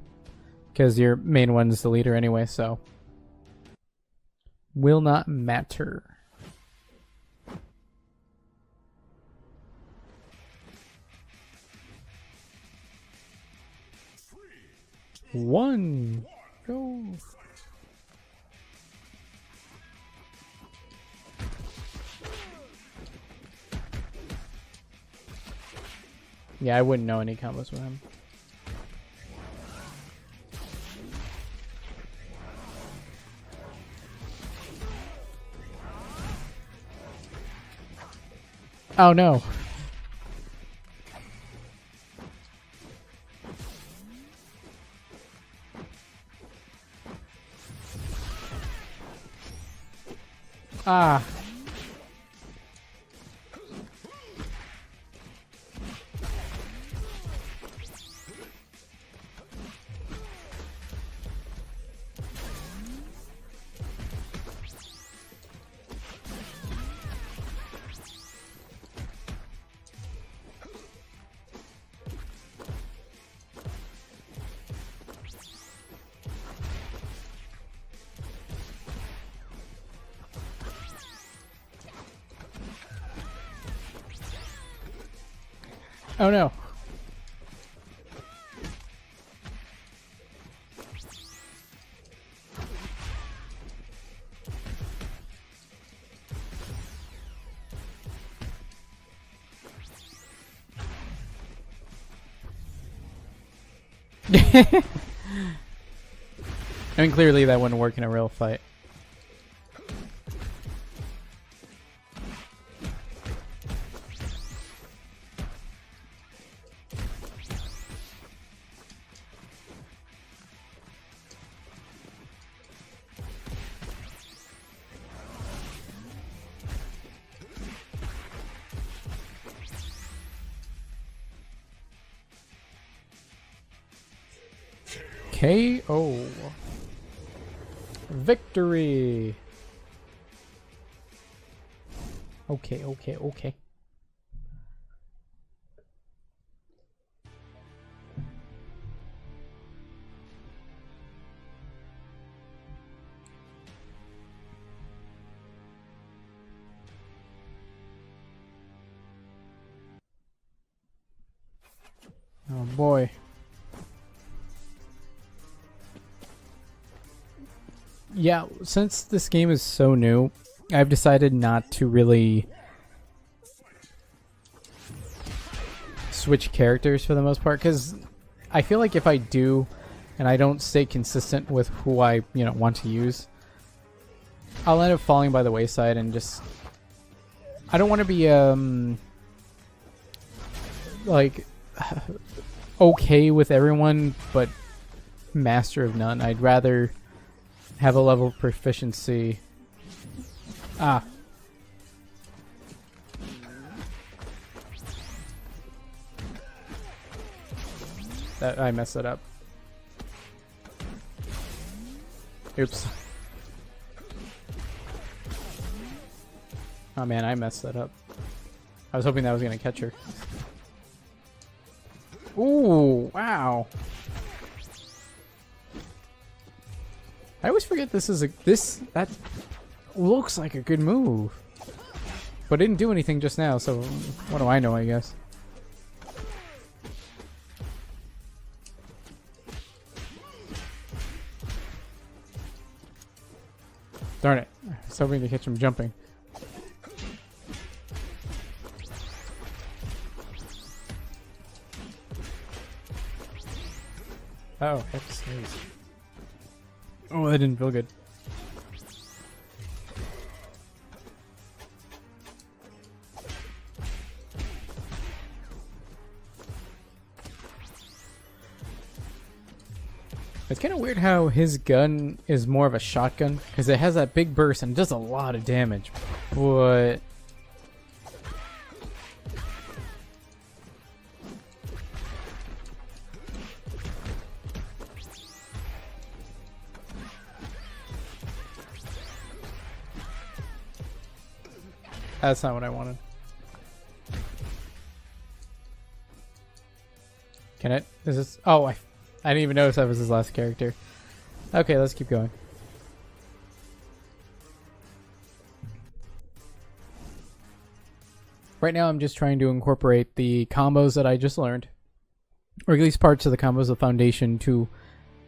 because your main one is the leader anyway, so will not matter. One, go. Yeah, I wouldn't know any combos with him. Oh no. Ah. Oh no. I mean, clearly that wouldn't work in a real fight. KO. Victory. Okay. Oh boy. Yeah, since this game is so new, I've decided not to really switch characters for the most part, because I feel like if I do and I don't stay consistent with who I want to use, I'll end up falling by the wayside and just... I don't want to be, like, okay with everyone, but master of none. I'd rather have a level of proficiency. Ah. I messed it up. Oops. Oh man, I messed that up. I was hoping that was gonna catch her. Ooh, wow. I always forget this is that looks like a good move. But it didn't do anything just now, so what do I know, I guess. Darn it. I was hoping to catch him jumping. Oh, I have to sneeze. Oh, that didn't feel good. It's kind of weird how his gun is more of a shotgun, because it has that big burst and does a lot of damage, but... That's not what I wanted. Can it? Is this... Oh, I didn't even notice that was his last character. Okay, let's keep going. Right now I'm just trying to incorporate the combos that I just learned, or at least parts of the combos of Foundation to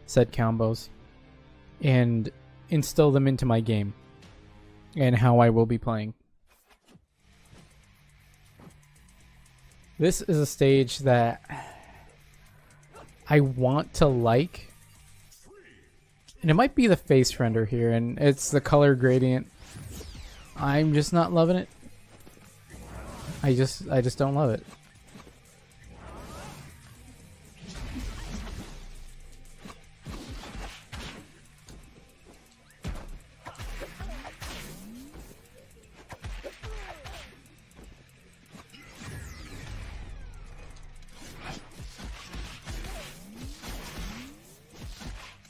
said combos, and instill them into my game and how I will be playing. This is a stage that I want to like, and it might be the face render here, and it's the color gradient. I'm just not loving it. I just don't love it.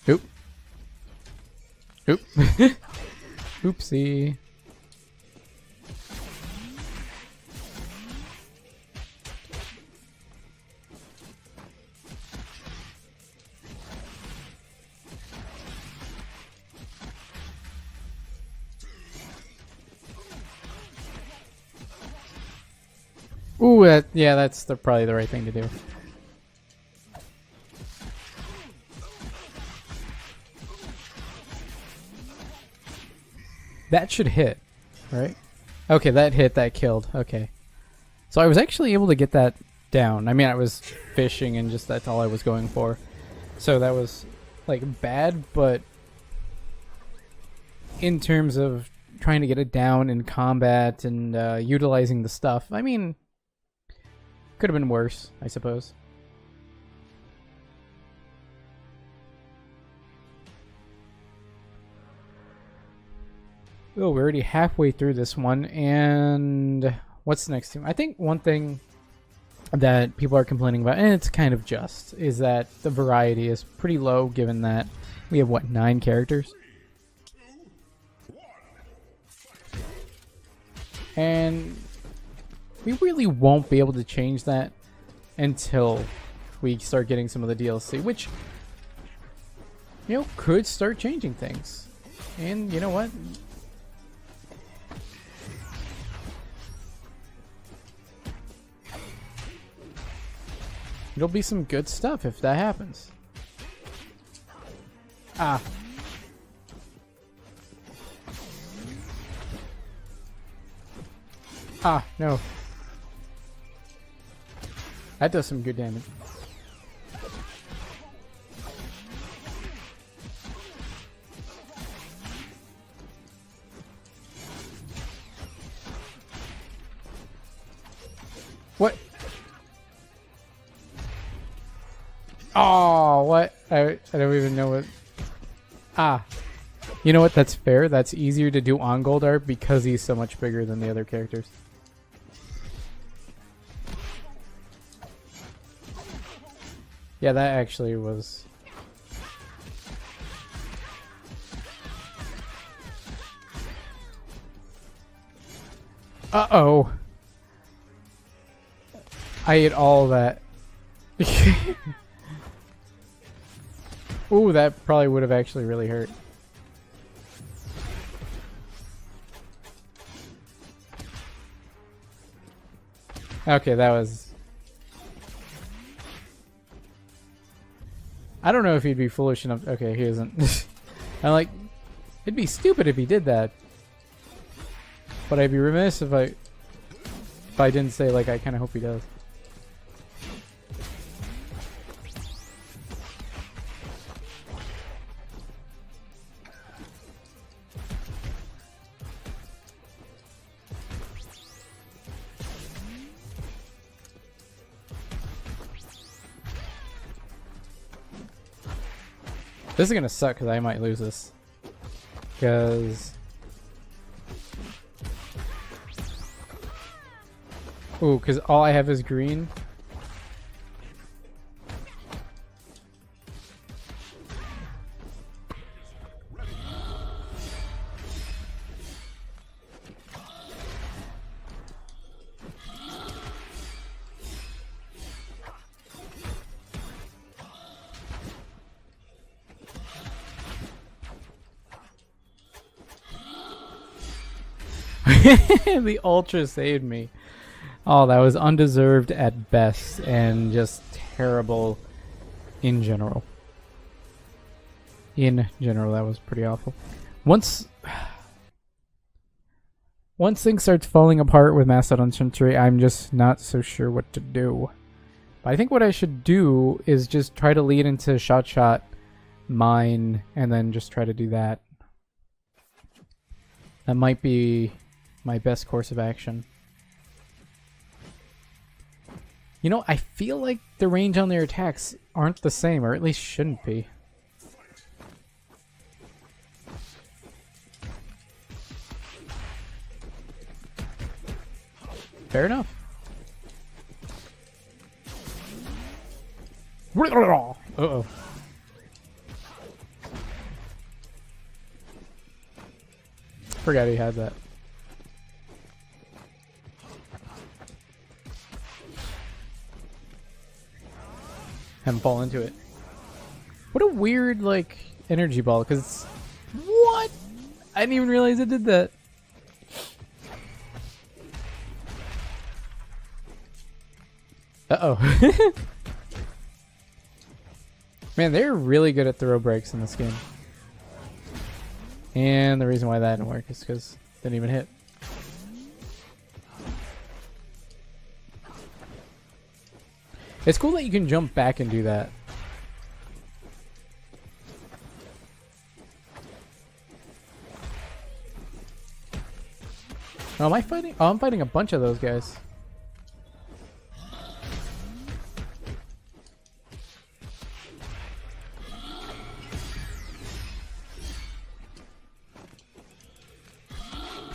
Oop. Oop. Oopsie. Ooh, yeah, that's probably the right thing to do. That should hit, right? Okay, that hit, that killed. Okay. So I was actually able to get that down. I mean, I was fishing and just that's all I was going for. So that was, like, bad, but in terms of trying to get it down in combat and utilizing the stuff, I mean, could have been worse, I suppose. Oh, we're already halfway through this one, and what's the next thing? I think one thing that people are complaining about, and it's kind of just, is that the variety is pretty low given that we have, what, 9 characters? And we really won't be able to change that until we start getting some of the DLC, which, you know, could start changing things. And you know what? It'll be some good stuff if that happens. Ah. Ah, no. That does some good damage. What? Oh, what? I don't even know what. Ah. You know what? That's fair. That's easier to do on Goldar because he's so much bigger than the other characters. Yeah, that actually was... Uh-oh. I ate all that. Ooh, that probably would have actually really hurt. Okay, that was... I don't know if he'd be foolish enough... Okay, he isn't. I'm like... It'd be stupid if he did that. But I'd be remiss if I didn't say, like, I kind of hope he does. This is gonna suck because I might lose this. Because... Ooh, because all I have is green. The ultra saved me. Oh, that was undeserved at best and just terrible in general. In general, that was pretty awful. Once things starts falling apart with Mastodon Century, I'm just not so sure what to do. But I think what I should do is just try to lead into Shot, mine, and then just try to do that. That might be my best course of action. You know, I feel like the range on their attacks aren't the same, or at least shouldn't be. Fair enough. Uh-oh. Forgot he had that. Him fall into it. What a weird, like, energy ball, because it's... What? I didn't even realize it did that. Uh-oh. Man, they're really good at throw breaks in this game. And the reason why that didn't work is because it didn't even hit. It's cool that you can jump back and do that. Oh, am I fighting? Oh, I'm fighting a bunch of those guys.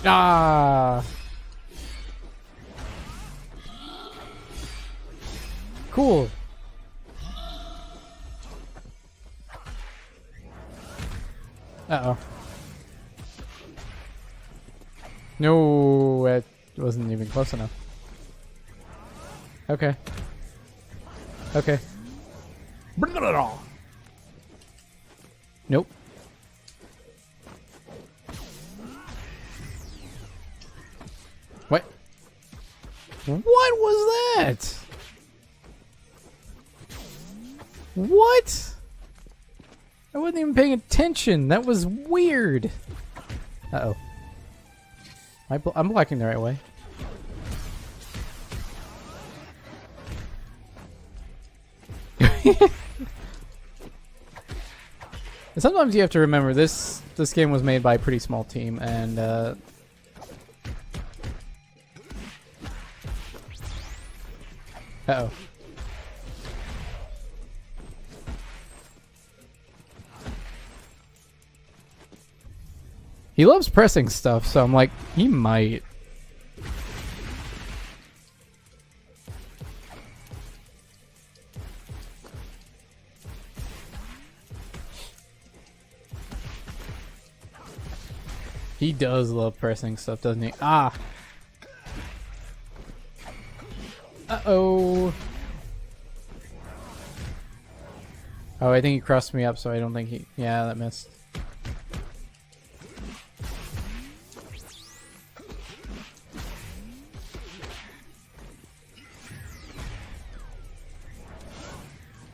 Ah. Cool. Uh-oh. No, it wasn't even close enough. Okay. Okay. Nope. What? What was that? What? I wasn't even paying attention. That was weird. Uh-oh. I'm blocking the right way. Sometimes you have to remember this game was made by a pretty small team, and Uh-oh. He loves pressing stuff, so I'm like, he might. He does love pressing stuff, doesn't he? Ah! Uh-oh! Oh, I think he crossed me up, so I don't think he... Yeah, that missed.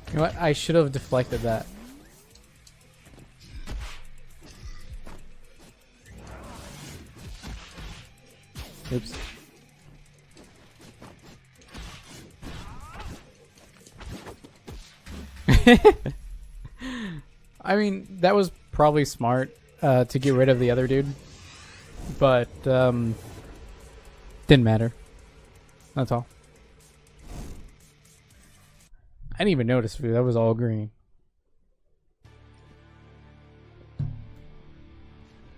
You know what? I should have deflected that. Oops. I mean, that was probably smart to get rid of the other dude, but didn't matter. That's all. I didn't even notice that was all green.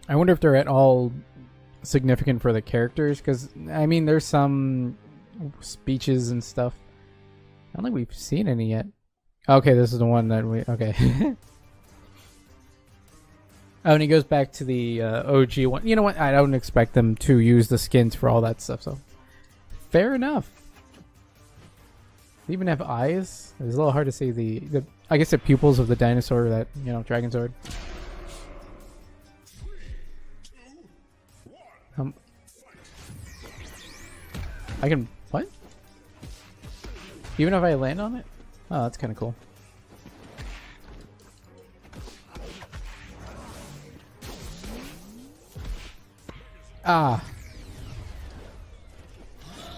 I wonder if they're at all significant for the characters, because I mean there's some speeches and stuff. I don't think we've seen any yet. Okay, this is the one that we... Okay. Oh, and he goes back to the OG one. You know what? I don't expect them to use the skins for all that stuff, so... Fair enough. They even have eyes? It's a little hard to see the I guess the pupils of the dinosaur, that, you know, dragon sword. I can... What? Even if I land on it? Oh, that's kind of cool. Ah.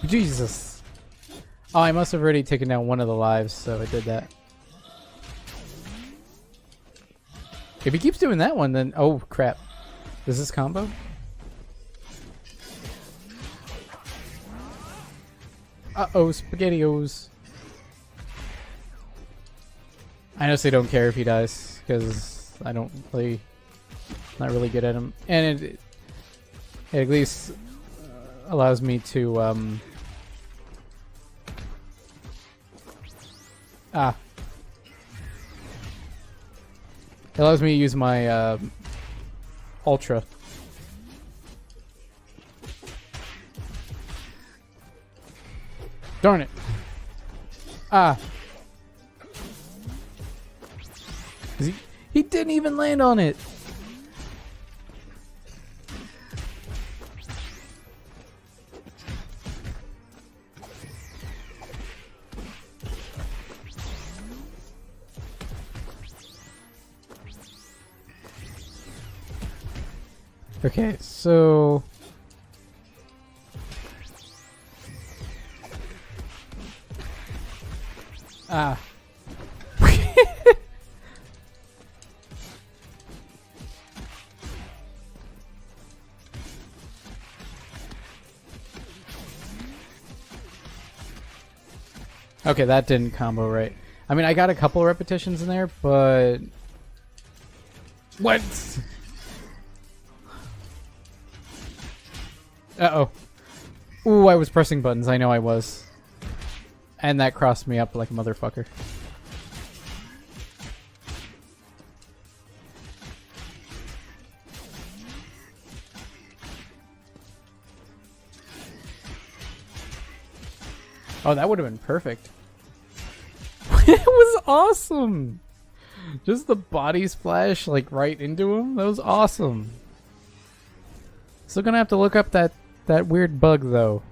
Jesus. Oh, I must have already taken down one of the lives, so I did that. If he keeps doing that one, then... Oh, crap. Is this combo? Uh-oh, SpaghettiOs. I honestly don't care if he dies, because I don't really... Not really good at him. And it at least allows me to... Ah. It allows me to use my Ultra. Darn it. Ah. He didn't even land on it. Okay, so... Ah. Okay, that didn't combo right. I mean, I got a couple repetitions in there, but... What? Uh-oh. Ooh, I was pressing buttons. I know I was. And that crossed me up like a motherfucker. Oh, that would have been perfect. It was awesome! Just the body splash, like, right into him. That was awesome. Still gonna have to look up that weird bug, though.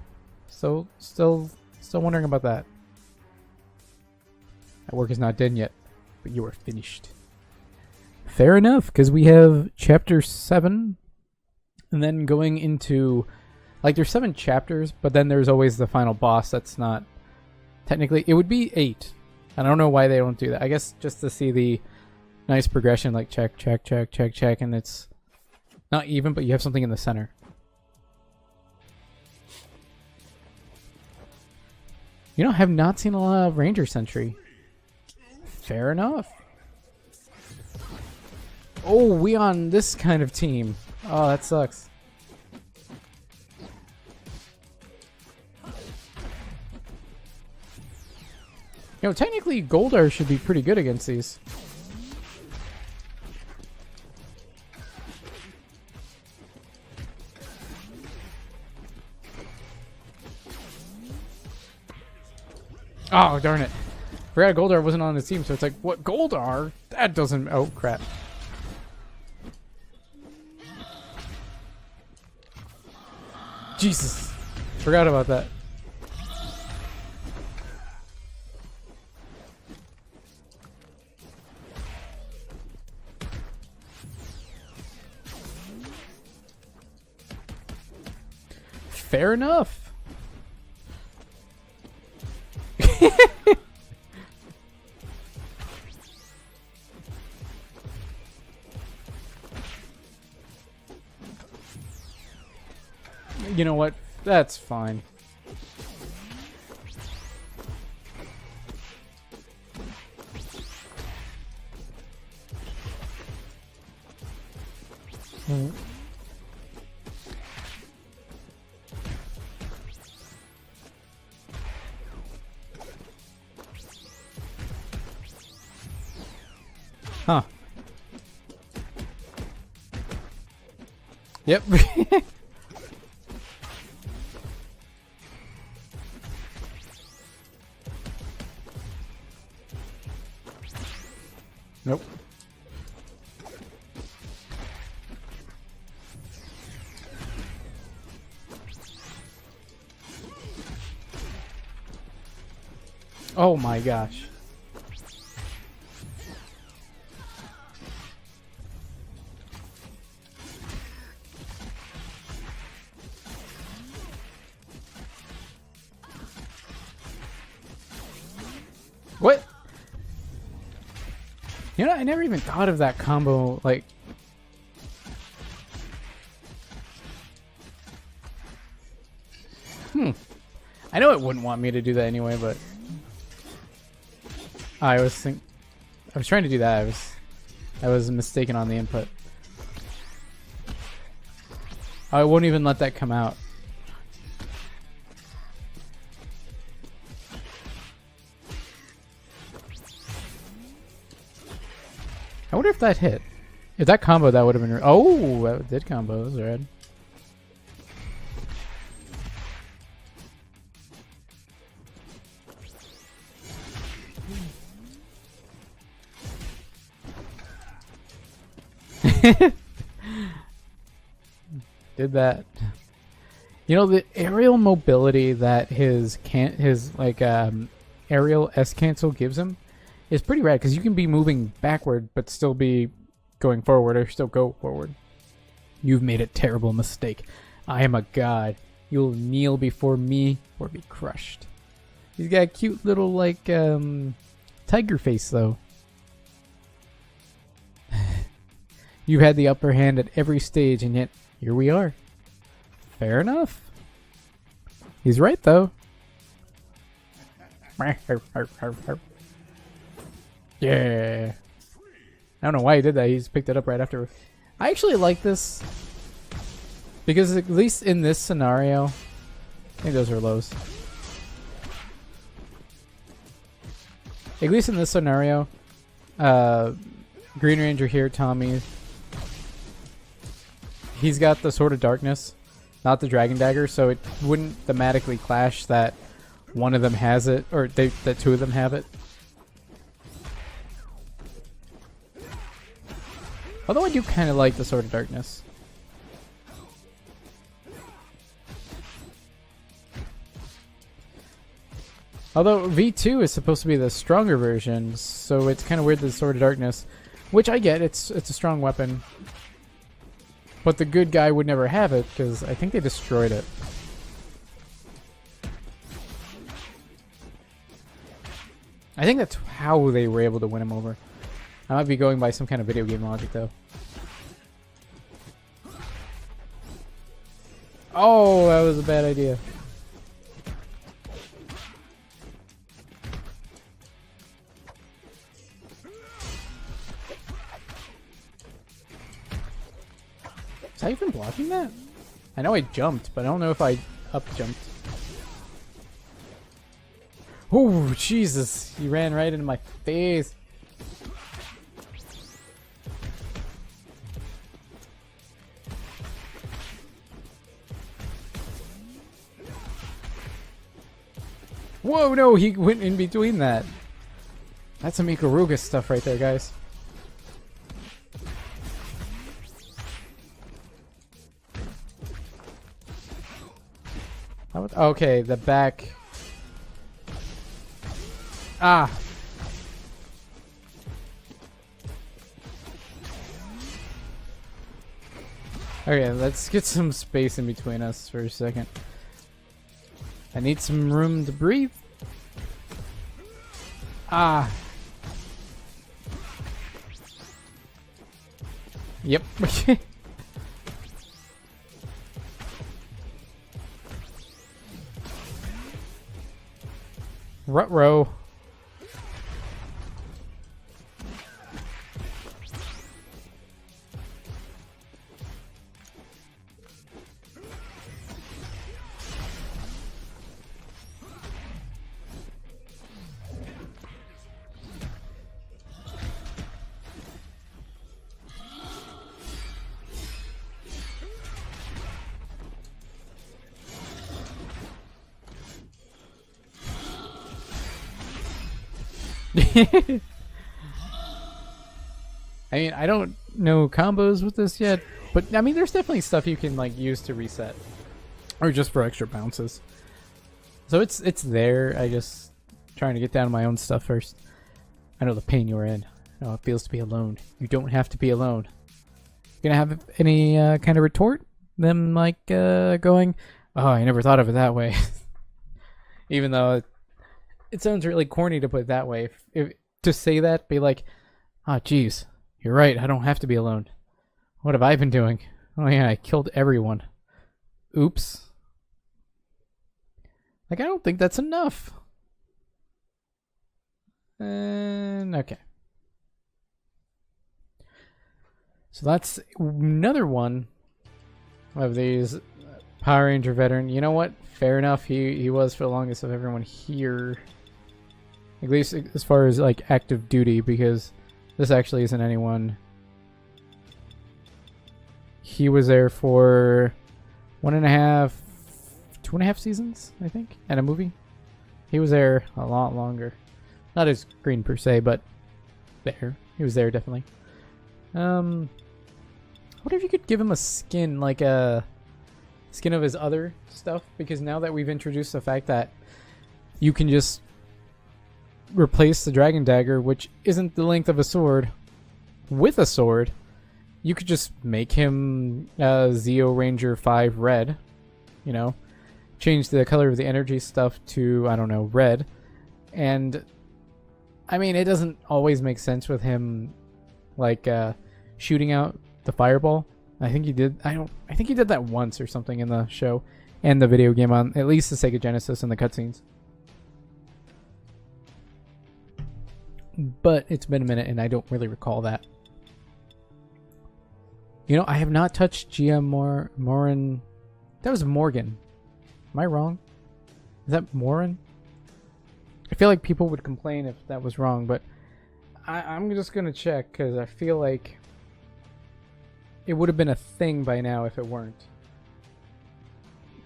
So, still wondering about that. That work is not done yet, but you are finished. Fair enough, because we have chapter 7, and then going into... Like, there's 7 chapters, but then there's always the final boss that's not... Technically, it would be 8. I don't know why they don't do that. I guess just to see the nice progression, like check, check, check, check, check, and it's not even, but you have something in the center. You know, I have not seen a lot of Ranger Sentry. Fair enough. Oh, we on this kind of team. Oh, that sucks. You know, technically Goldar should be pretty good against these. Oh, darn it. Forgot Goldar wasn't on the team, so it's like, what, Goldar? That doesn't... Oh, crap. Jesus. Forgot about that. Fair enough. You know what? That's fine. Huh. Yep. Nope. Oh my gosh. What? You know, I never even thought of that combo, like... I know it wouldn't want me to do that anyway, but... I was trying to do that, I was mistaken on the input. I won't even let that come out. I wonder if that hit. If that combo, that would have been... Oh, that did combo. That was red. Did that. You know, the aerial mobility that his aerial S cancel gives him is pretty rad, because you can be moving backward but still be going forward, or still go forward. You've made a terrible mistake. I am a god. You'll kneel before me or be crushed. He's got a cute little, like, tiger face, though. You've had the upper hand at every stage, and yet here we are. Fair enough. He's right, though. Yeah. I don't know why he did that. He just picked it up right after. I actually like this, because at least in this scenario, I think those are lows. At least in this scenario, Green Ranger here, Tommy, he's got the Sword of Darkness, not the Dragon Dagger, so it wouldn't thematically clash that one of them has it, or that two of them have it. Although I do kind of like the Sword of Darkness. Although V2 is supposed to be the stronger version, so it's kind of weird that the Sword of Darkness, which I get, it's a strong weapon. But the good guy would never have it, because I think they destroyed it. I think that's how they were able to win him over. I might be going by some kind of video game logic, though. Oh, that was a bad idea. Was I even blocking that? I know I jumped, but I don't know if I up jumped. Oh, Jesus. He ran right into my face. Whoa, no, he went in between that. That's some Ikaruga stuff right there, guys. Okay, the back. Ah. Okay, let's get some space in between us for a second. I need some room to breathe. Ah. Yep. Ruh-roh. I mean, I don't know combos with this yet, but I mean, there's definitely stuff you can like use to reset, or just for extra bounces. So it's there. I just trying to get down to my own stuff first. I know the pain you're in. I know how it feels to be alone. You don't have to be alone. You gonna have any kind of retort? Them like going, oh, I never thought of it that way. Even though it sounds really corny to put it that way. If to say that, be like, ah, oh, geez, you're right. I don't have to be alone. What have I been doing? Oh yeah, I killed everyone. Oops. Like, I don't think that's enough. And okay. So that's another one of these Power Ranger veteran. You know what? Fair enough. He was for the longest of everyone here. At least as far as like active duty, because this actually isn't anyone. He was there for 1.5, 2.5 seasons, I think, and a movie. He was there a lot longer. Not as green per se, but there. He was there definitely. What if you could give him a skin, like a skin of his other stuff? Because now that we've introduced the fact that you can just replace the dragon dagger, which isn't the length of a sword, with a sword, you could just make him Zeo Ranger 5 red, you know, change the color of the energy stuff to, I don't know, red. And I mean, it doesn't always make sense with him like shooting out the fireball. I think he did. I think he did that once or something in the show and the video game, on at least the Sega Genesis and the cutscenes. But it's been a minute and I don't really recall that. You know, I have not touched Gia Morin. That was Morgan. Am I wrong? Is that Morin? I feel like people would complain if that was wrong, but I'm just going to check because I feel like it would have been a thing by now if it weren't.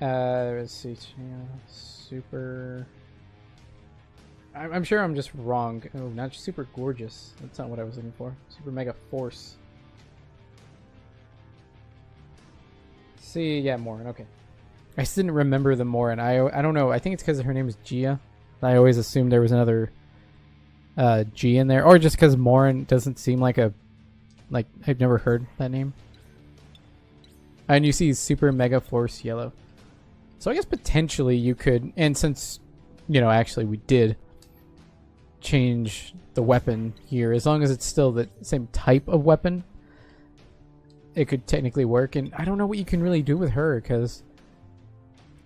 Let's see. Super... I'm sure I'm just wrong. Oh, not super gorgeous. That's not what I was looking for. Super mega force. See, yeah, Morin. Okay. I just didn't remember the Morin. I don't know. I think it's because her name is Gia. I always assumed there was another G in there, or just because Morin doesn't seem like a I've never heard that name. And you see super mega force yellow. So I guess potentially you could, and since actually we did change the weapon here, as long as it's still the same type of weapon, it could technically work. And I don't know what you can really do with her because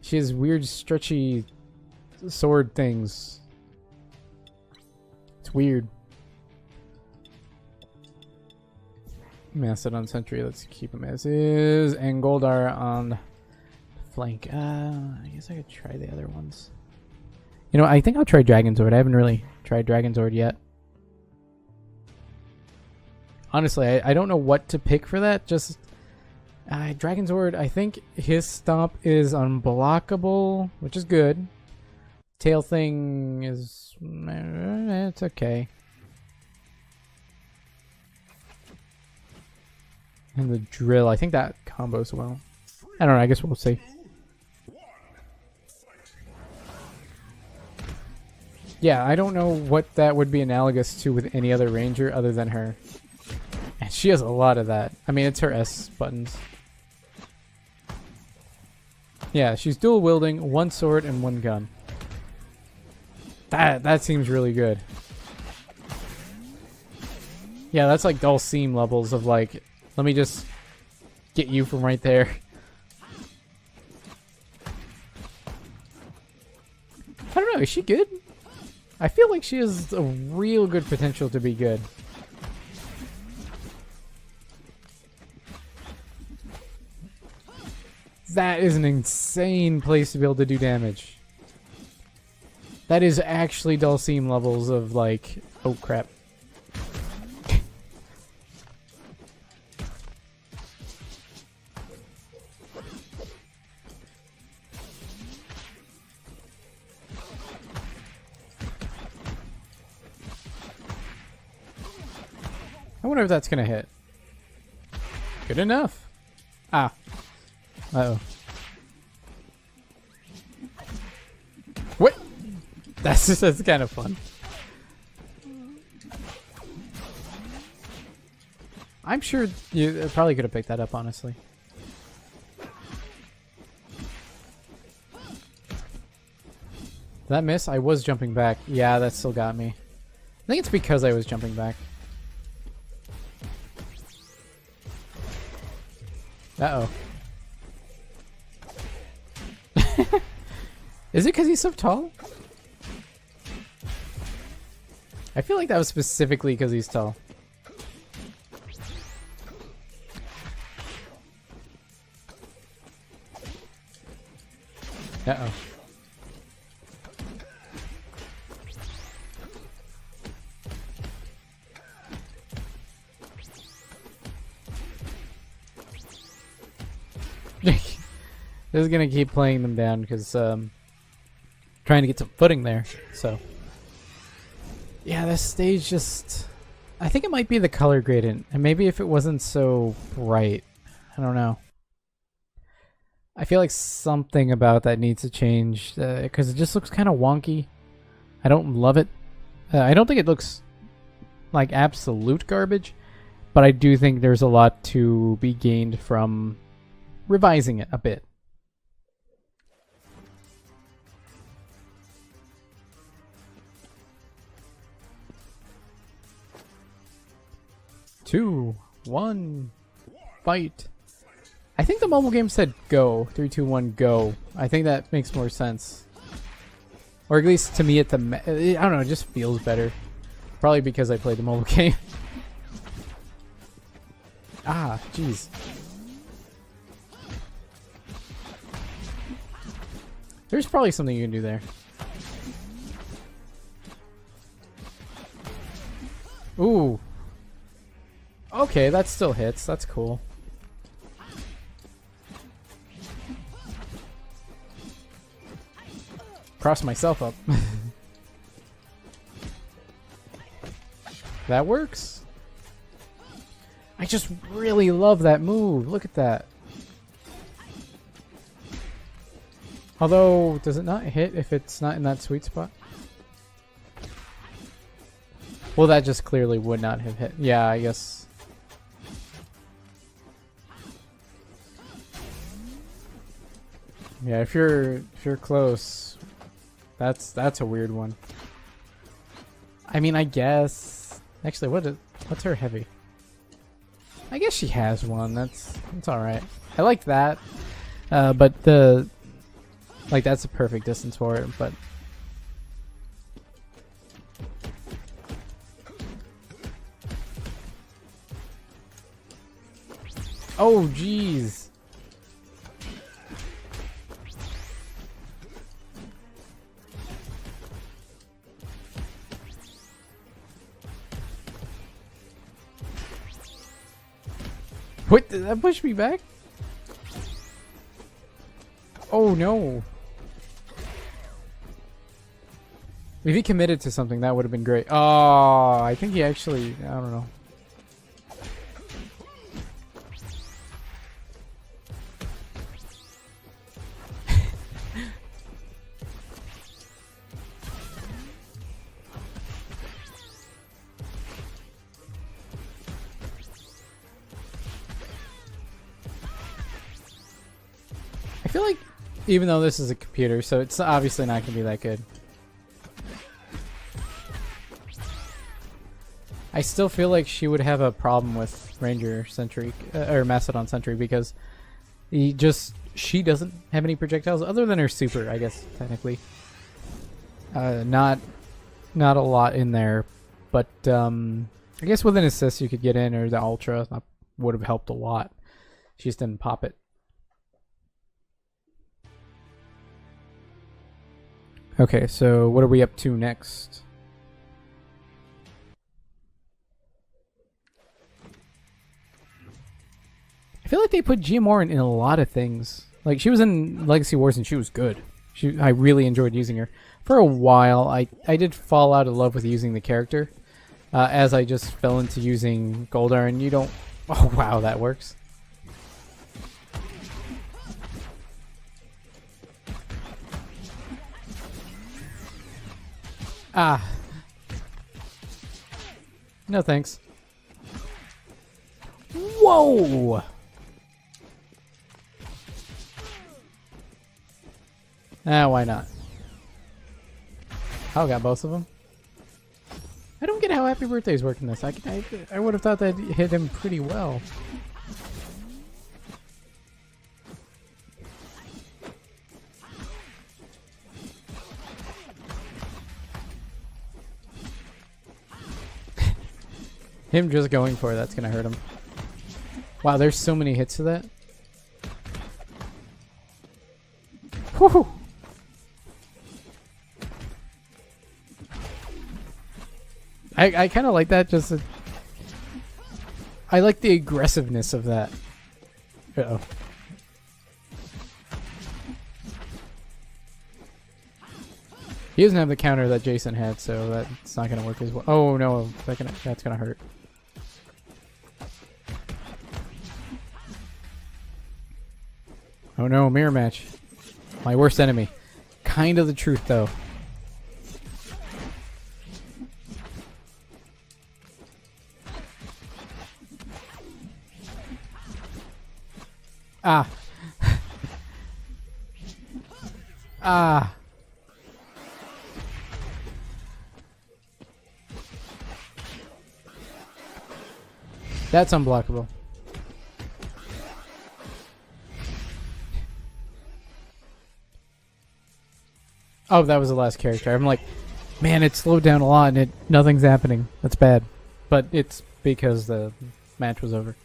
she has weird stretchy sword things. It's weird. Mastodon Sentry, let's keep him as is. And Goldar on the flank. I guess I could try the other ones. You know, I think I'll try Dragon Zord. I haven't really tried Dragon Zord yet. Honestly, I don't know what to pick for that. Just Dragon Zord, I think his stomp is unblockable, which is good. Tail thing is... it's okay. And the drill, I think that combos well. I don't know, I guess we'll see. Yeah, I don't know what that would be analogous to with any other ranger other than her. And she has a lot of that. I mean, it's her S buttons. Yeah, she's dual wielding, one sword and one gun. That seems really good. Yeah, that's like dull seam levels of like, let me just get you from right there. I don't know, is she good? I feel like she has a real good potential to be good. That is an insane place to be able to do damage. That is actually dull seam levels of like, oh crap. I wonder if that's gonna hit. Good enough. Ah. Uh-oh. What? That's kind of fun. I'm sure you probably could have picked that up, honestly. Did that miss? I was jumping back. Yeah, that still got me. I think it's because I was jumping back. Uh-oh. Is it because he's so tall? I feel like that was specifically because he's tall. Uh-oh. This is gonna keep playing them down because trying to get some footing there. So yeah, this stage just, I think it might be the color gradient, and maybe if it wasn't so bright, I don't know. I feel like something about that needs to change because it just looks kind of wonky. I don't love it. I don't think it looks like absolute garbage, but I do think there's a lot to be gained from revising it a bit. Two, one, fight. I think the mobile game said go. 3, 2, 1, go. I think that makes more sense. Or at least to me, I don't know, it just feels better. Probably because I played the mobile game. Ah, jeez. There's probably something you can do there. Ooh. Okay, that still hits. That's cool. Cross myself up. That works. I just really love that move. Look at that. Although, does it not hit if it's not in that sweet spot? Well, that just clearly would not have hit. Yeah, I guess. Yeah, if you're close, that's a weird one. I mean, I guess. Actually, what's her heavy? I guess she has one. That's all right. I like that, but that's a perfect distance for it. But Oh, jeez. What? Did that push me back? Oh no. If he committed to something, that would have been great. Oh, I think he actually, I don't know. I feel like, even though this is a computer, so it's obviously not going to be that good. I still feel like she would have a problem with Ranger Sentry, or Mastodon Sentry, because she doesn't have any projectiles other than her super, I guess, technically. Not a lot in there, but I guess with an assist you could get in, or the Ultra, that would have helped a lot. She just didn't pop it. Okay, so what are we up to next? I feel like they put GMR in a lot of things. Like, she was in Legacy Wars and she was good. I really enjoyed using her. For a while, I did fall out of love with using the character. As I just fell into using Goldar, and you don't... Oh, wow, that works. Ah. No thanks. Whoa! Ah, why not? I got both of them. I don't get how Happy Birthday's working this. I would have thought that hit him pretty well. Him just going for it, that's gonna hurt him. Wow, there's so many hits to that. Whew. I kind of like that. I like the aggressiveness of that. Uh-oh. He doesn't have the counter that Jason had, so that's not gonna work as well. Oh no, that's gonna hurt. Oh no, mirror match. My worst enemy. Kind of the truth, though. Ah. Ah. That's unblockable. Oh, that was the last character. I'm like, man, it slowed down a lot and nothing's happening. That's bad. But it's because the match was over.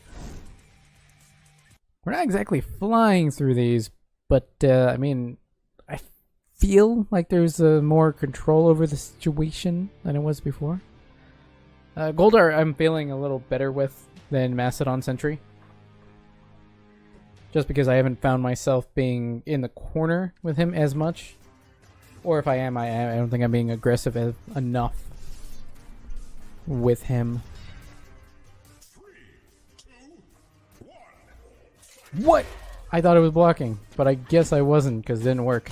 We're not exactly flying through these, but I mean, I feel like there's more control over the situation than it was before. Goldar I'm feeling a little better with than Mastodon Sentry. Just because I haven't found myself being in the corner with him as much. Or if I am, I don't think I'm being aggressive enough with him. 3, 2, 1. What? I thought it was blocking, but I guess I wasn't because it didn't work.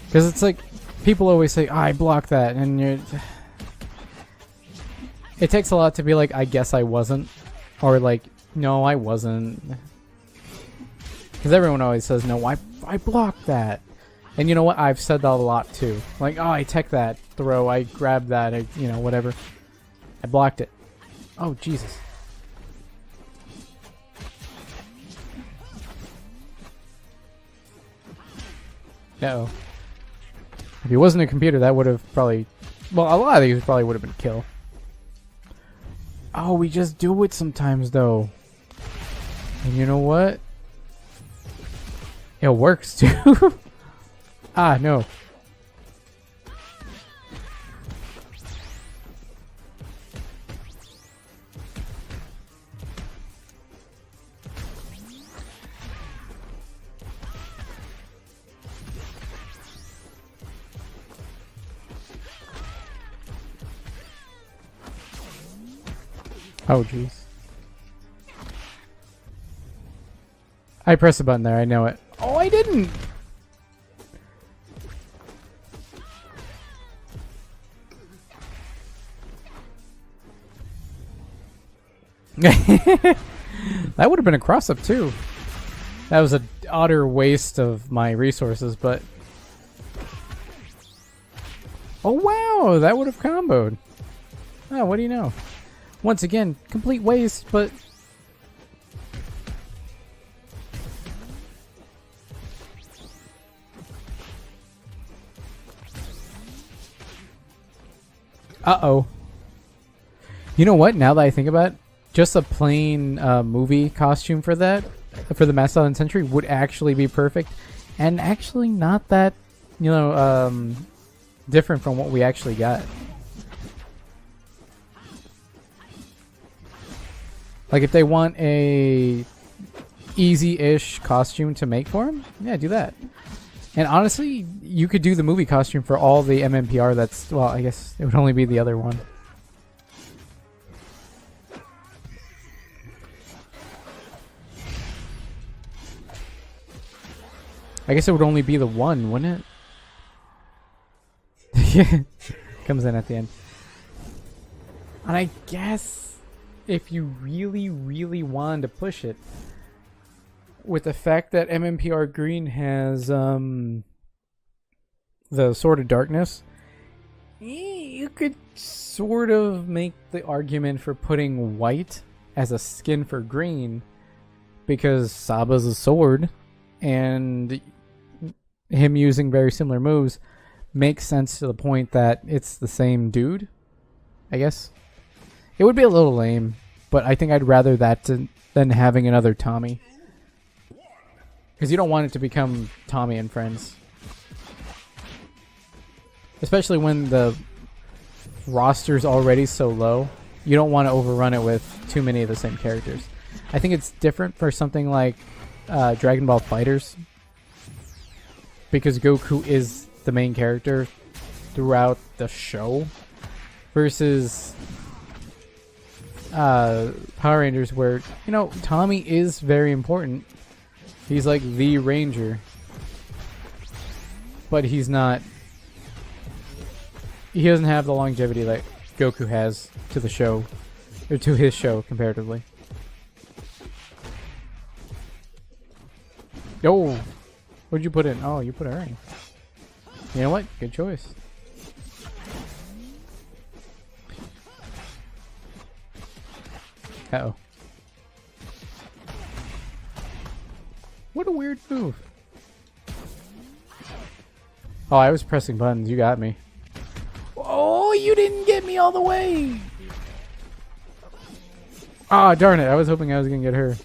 Because it's like, people always say, oh, I blocked that, and you're... It takes a lot to be like, I guess I wasn't. Or like, no, I wasn't. Because everyone always says, no, I blocked that. And you know what? I've said that a lot too. Like, oh, I tech that throw. I grabbed that. You know, whatever. I blocked it. Oh, Jesus. Uh-oh. If he wasn't a computer, that would have probably... Well, a lot of these probably would have been kill. Oh, we just do it sometimes though. And you know what? It works too. Ah, no. Oh, jeez. I pressed the button there, I know it. Oh, I didn't! That would have been a cross-up too. That was an utter waste of my resources, but... Oh wow, that would have comboed. Oh, what do you know? Once again, complete waste, but... Uh-oh. You know what? Now that I think about it, just a plain movie costume for that, for the Macedonian Century, would actually be perfect. And actually not that, you know, different from what we actually got. Like, if they want a easy-ish costume to make for him, yeah, do that. And honestly, you could do the movie costume for all the MMPR that's... Well, I guess it would only be the other one. I guess it would only be the one, wouldn't it? Comes in at the end. And I guess if you really, really wanted to push it, with the fact that MMPR Green has the Sword of Darkness, you could sort of make the argument for putting white as a skin for green, because Saba's a sword, and him using very similar moves makes sense to the point that it's the same dude, I guess. It would be a little lame, but I think I'd rather that than having another Tommy. Because you don't want it to become Tommy and Friends. Especially when the roster's already so low. You don't want to overrun it with too many of the same characters. I think it's different for something like Dragon Ball FighterZ, because Goku is the main character throughout the show, versus Power Rangers, where, you know, Tommy is very important. He's like the Ranger, but he's not... He doesn't have the longevity that Goku has to the show, or to his show comparatively. Oh, what'd you put in? Oh, you put her in. You know what? Good choice. Uh-oh. What a weird move. Oh, I was pressing buttons. You got me. Oh, you didn't get me all the way. Ah, darn it. I was hoping I was going to get her.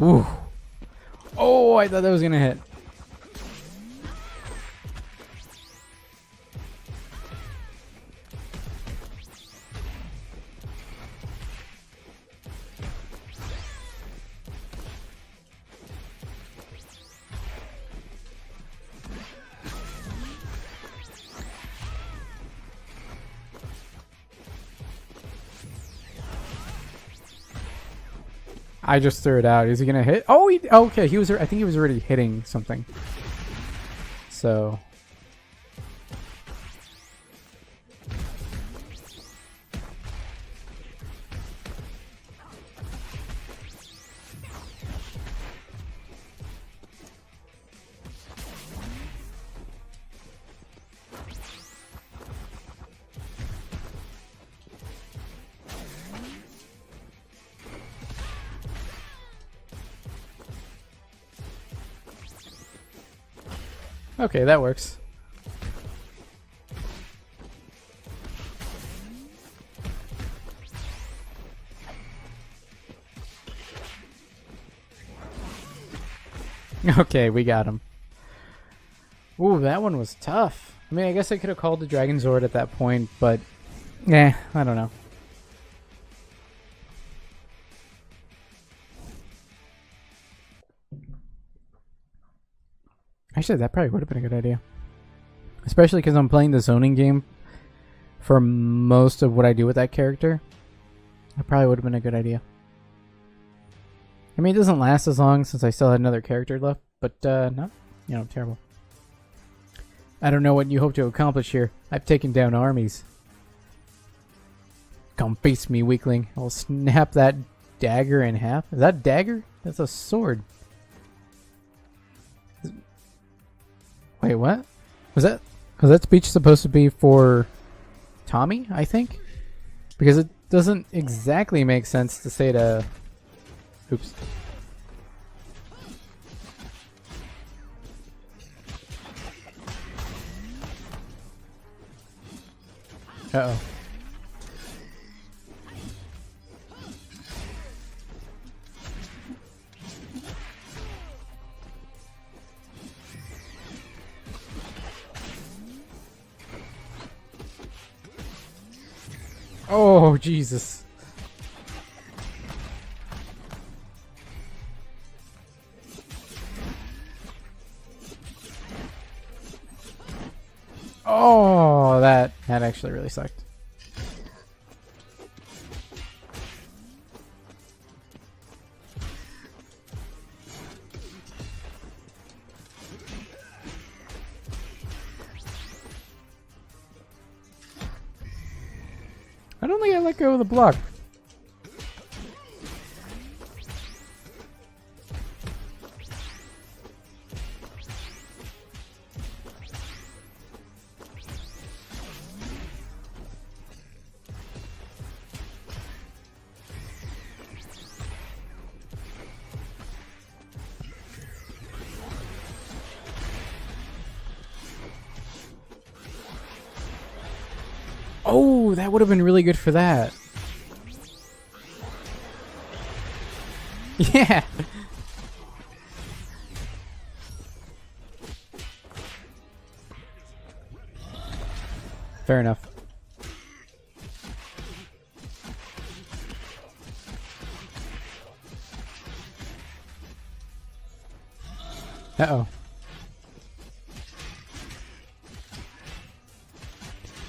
Ooh. Oh, I thought that was going to hit. I just threw it out. Is he gonna hit? Oh, okay. He was. I think he was already hitting something. So. Okay, that works. Okay, we got him. Ooh, that one was tough. I mean, I guess I could have called the Dragon Zord at that point, but I don't know. Actually, that probably would have been a good idea. Especially because I'm playing the zoning game for most of what I do with that character. That probably would have been a good idea. I mean, it doesn't last as long since I still had another character left, but not, terrible. I don't know what you hope to accomplish here. I've taken down armies. Come face me, weakling. I'll snap that dagger in half. Is that a dagger? That's a sword. Wait, what? Was that speech supposed to be for Tommy, I think? Because it doesn't exactly make sense to say to... Oops. Uh-oh. Oh, Jesus. Oh, that actually really sucked. I don't think I let go of the block. Oh, that would have been really good for that. Yeah. Fair enough. Uh-oh.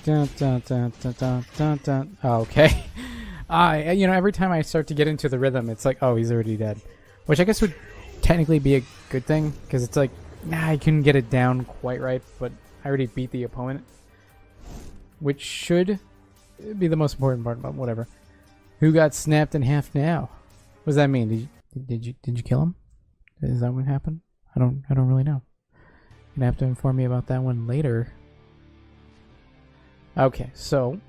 Dun, dun, dun, dun, dun, dun, dun. Oh, okay. Every time I start to get into the rhythm, it's like, oh, he's already dead. Which I guess would technically be a good thing, because it's like, I couldn't get it down quite right, but I already beat the opponent. Which should be the most important part, but whatever. Who got snapped in half now? What does that mean? Did you kill him? Is that what happened? I don't really know. You're gonna have to inform me about that one later. Okay, so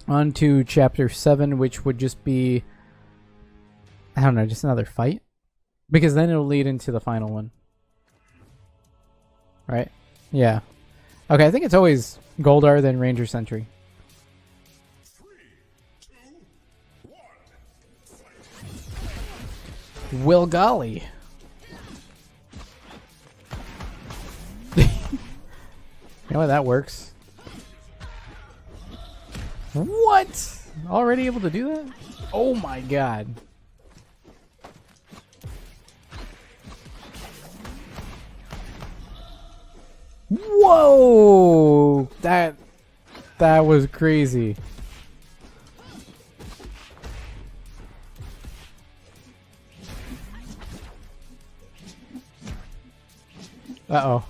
on to chapter 7, which would just be, I don't know, just another fight, because then it'll lead into the final one, right? Yeah. Okay, I think it's always Goldar then Ranger Sentry. 3, 2, 1. Will golly. You know how that works. What? Already able to do that? Oh my god. Whoa! That was crazy. Uh-oh.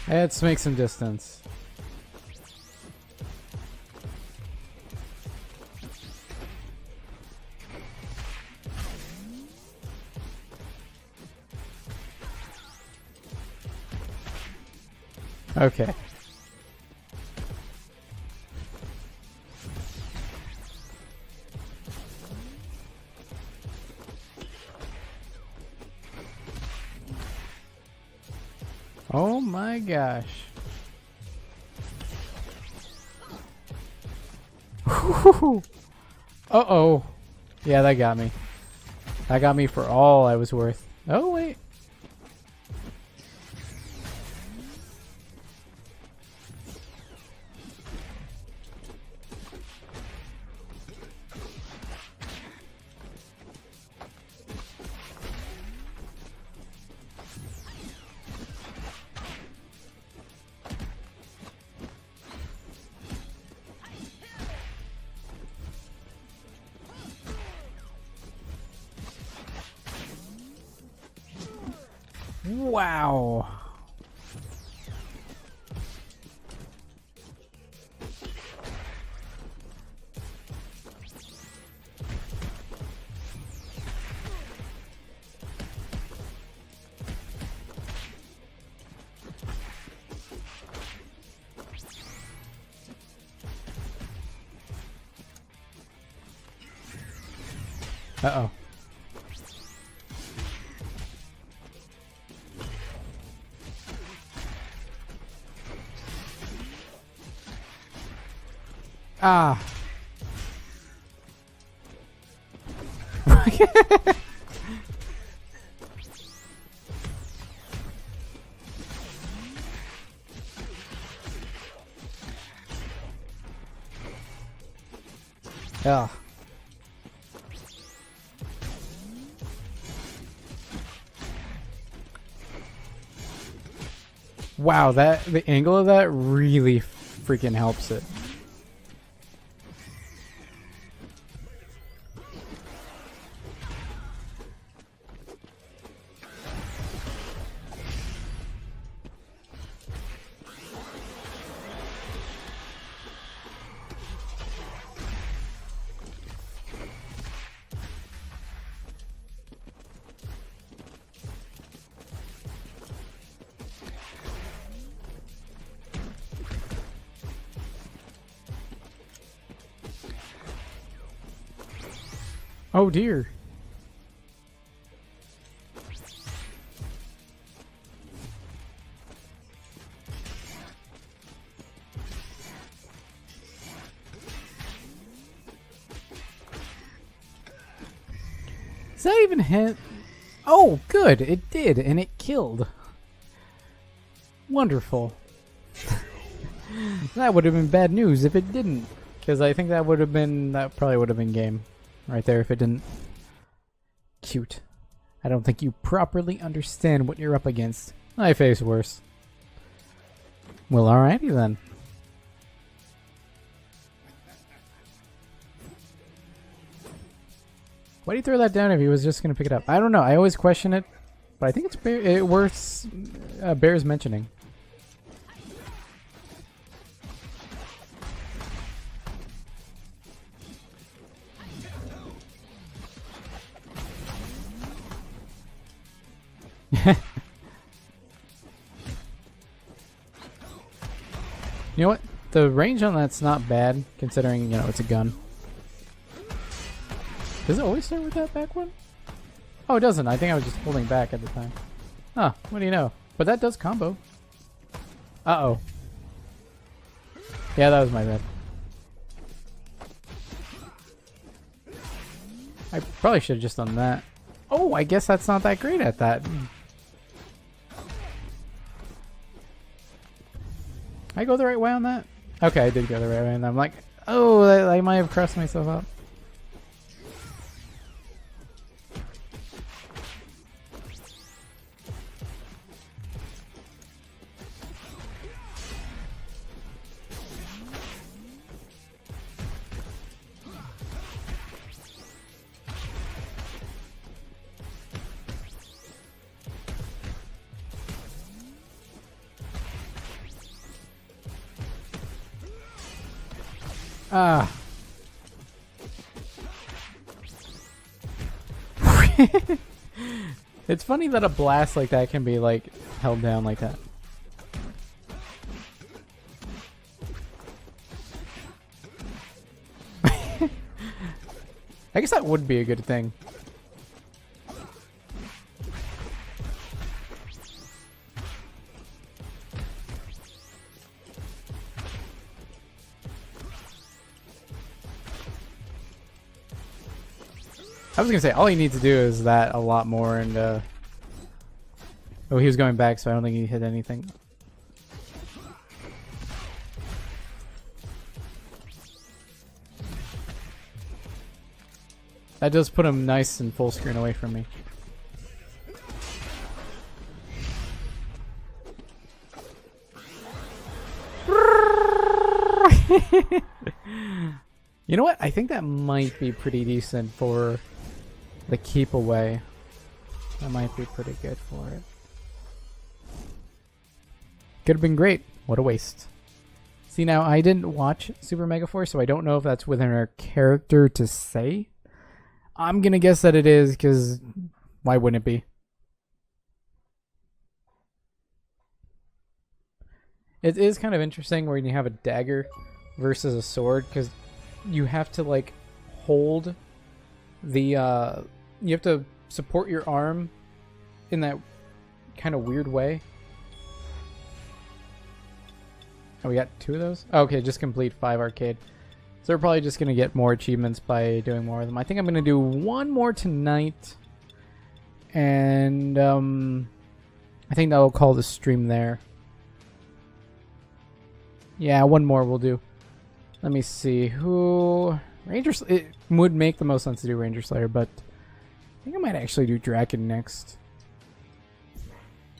Let's make some distance. Okay. Oh my gosh. Uh-oh. Yeah, that got me. That got me for all I was worth. Oh, wait. Wow. Uh-oh. Ah. Yeah. Wow, the angle of that really freaking helps it. Oh dear. Does that even hit? Oh, good. It did, and it killed. Wonderful. That would have been bad news if it didn't. Because I think that probably would have been game. Right there if it didn't. Cute. I don't think you properly understand what you're up against. I face worse. Well, alrighty then. Why do you throw that down if he was just going to pick it up? I don't know. I always question it. But I think it's worth bears mentioning. You know what? The range on that's not bad, considering, you know, it's a gun. Does it always start with that back one? Oh, it doesn't. I think I was just holding back at the time. Huh, what do you know? But that does combo. Uh-oh. Yeah, that was my bad. I probably should have just done that. Oh, I guess that's not that great at that. I go the right way on that? Okay, I did go the right way, and I'm like, oh, I might have crossed myself up. Ah. It's funny that a blast like that can be like held down like that. I guess that would be a good thing. I was gonna say all you need to do is that a lot more, and oh, he was going back, so I don't think he hit anything. That does put him nice and full screen away from me. You know what? I think that might be pretty decent for the keep away. That might be pretty good for it. Could have been great. What a waste. See, now I didn't watch Super Mega Force, so I don't know if that's within her character to say. I'm gonna guess that it is, because why wouldn't it be? It is kind of interesting when you have a dagger versus a sword, because you have to like hold the you have to support your arm in that kind of weird way. Oh, we got 2 of those? Okay, just complete 5 arcade. So we're probably just gonna get more achievements by doing more of them. I think I'm gonna do 1 more tonight, and I think that'll call the stream there. Yeah, 1 more will do. Let me see who it would make the most sense to do Ranger Slayer, but I think I might actually do Draken next.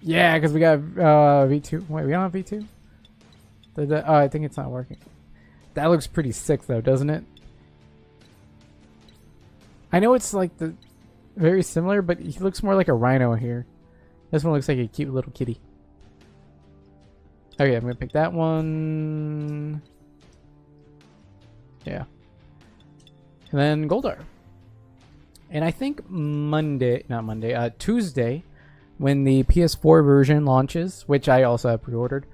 Yeah, because we got V2. Wait, we don't have V2? Oh, I think it's not working. That looks pretty sick though, doesn't it? I know it's like the very similar, but he looks more like a rhino here. This one looks like a cute little kitty. Okay, I'm gonna pick that one. Yeah. And then Goldar. And I think Tuesday, when the PS4 version launches, which I also have pre-ordered,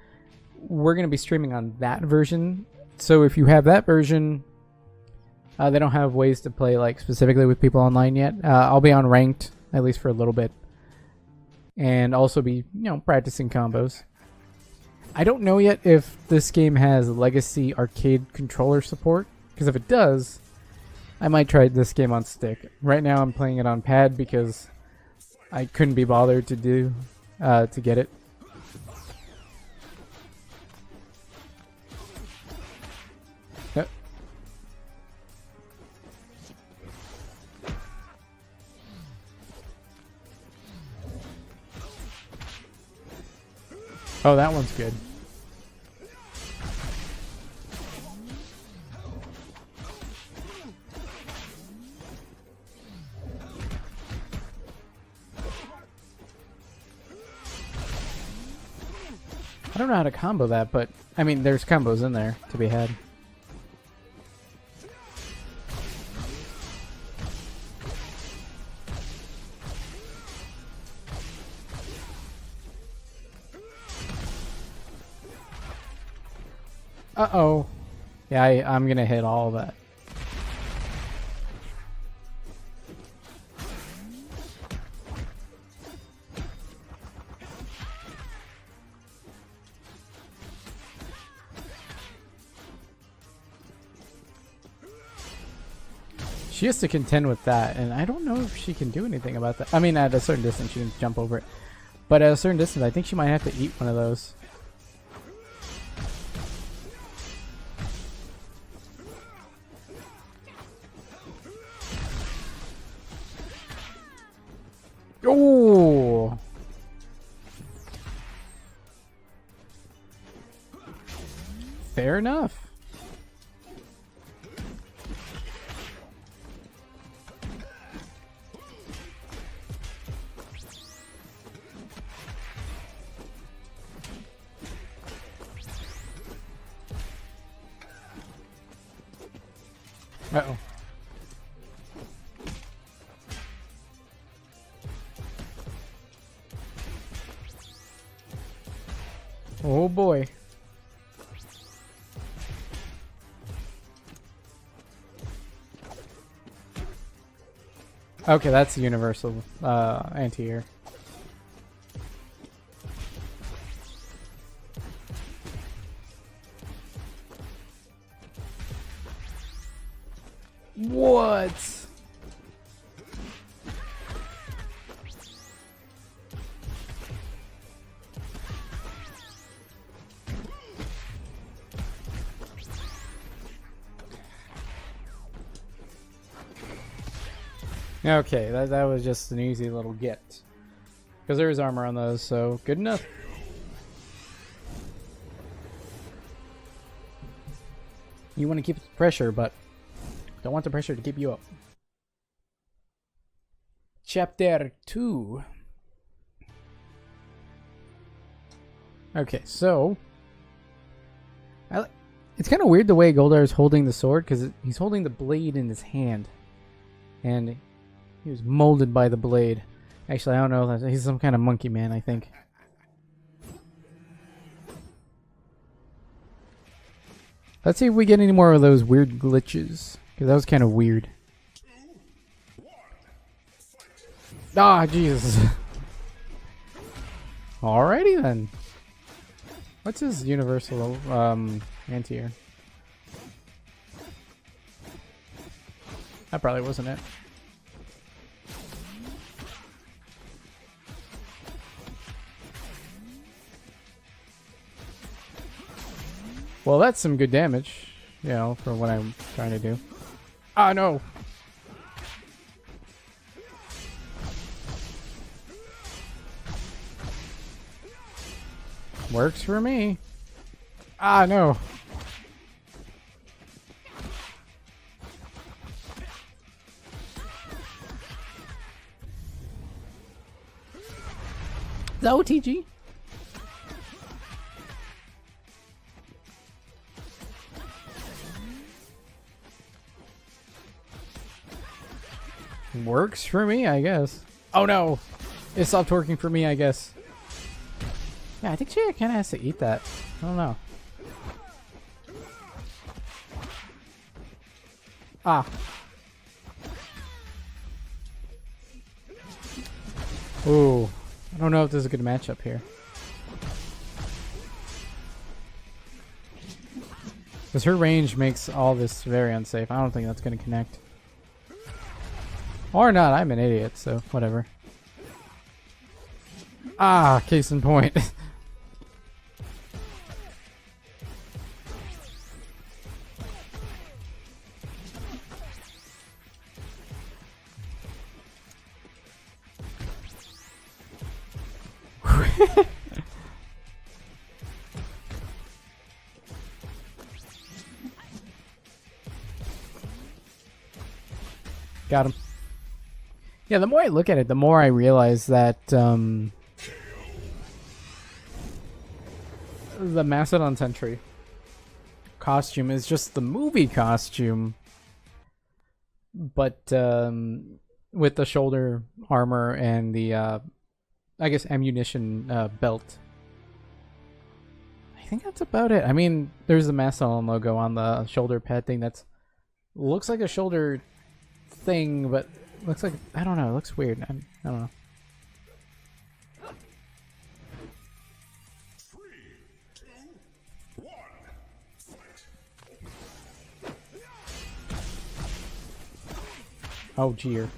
we're going to be streaming on that version. So if you have that version, they don't have ways to play like specifically with people online yet. I'll be on ranked, at least for a little bit. And also be, practicing combos. I don't know yet if this game has legacy arcade controller support, because if it does, I might try this game on stick. Right now I'm playing it on pad because I couldn't be bothered to get it. Yep. Oh, that one's good. I don't know how to combo that, but I mean, there's combos in there to be had. Uh-oh. Yeah, I'm gonna hit all of that. She has to contend with that, and I don't know if she can do anything about that. I mean, at a certain distance, she can jump over it. But at a certain distance, I think she might have to eat one of those. Oh! Fair enough. Uh-oh. Oh boy. Okay, that's the universal anti-air. What? Okay, that was just an easy little get. Because there is armor on those, so good enough. You want to keep the pressure, but don't want the pressure to keep you up. Chapter 2. Okay, so it's kind of weird the way Goldar is holding the sword, because he's holding the blade in his hand, and he was molded by the blade. Actually, I don't know. He's some kind of monkey man, I think. Let's see if we get any more of those weird glitches, because that was kind of weird. Ah, Jesus. Alrighty then. What's his universal anti-air? That probably wasn't it. Well, that's some good damage, you know, for what I'm trying to do. Ah, no! Works for me. Ah, no. The OTG. Works for me, I guess. Oh no! It stopped working for me, I guess. Yeah, I think she kind of has to eat that. I don't know. Ah. Ooh. I don't know if this is a good matchup here. Because her range makes all this very unsafe. I don't think that's going to connect. Or not, I'm an idiot, so whatever. Ah, case in point. Got him. Yeah, the more I look at it, the more I realize that the Mastodon Sentry costume is just the movie costume, but with the shoulder armor and the, I guess, ammunition belt. I think that's about it. I mean, there's the Mastodon logo on the shoulder pad thing. That's looks like a shoulder thing, but looks like, I don't know, it looks weird. I don't know. 3, 2, 1, fight. Oh, jeer.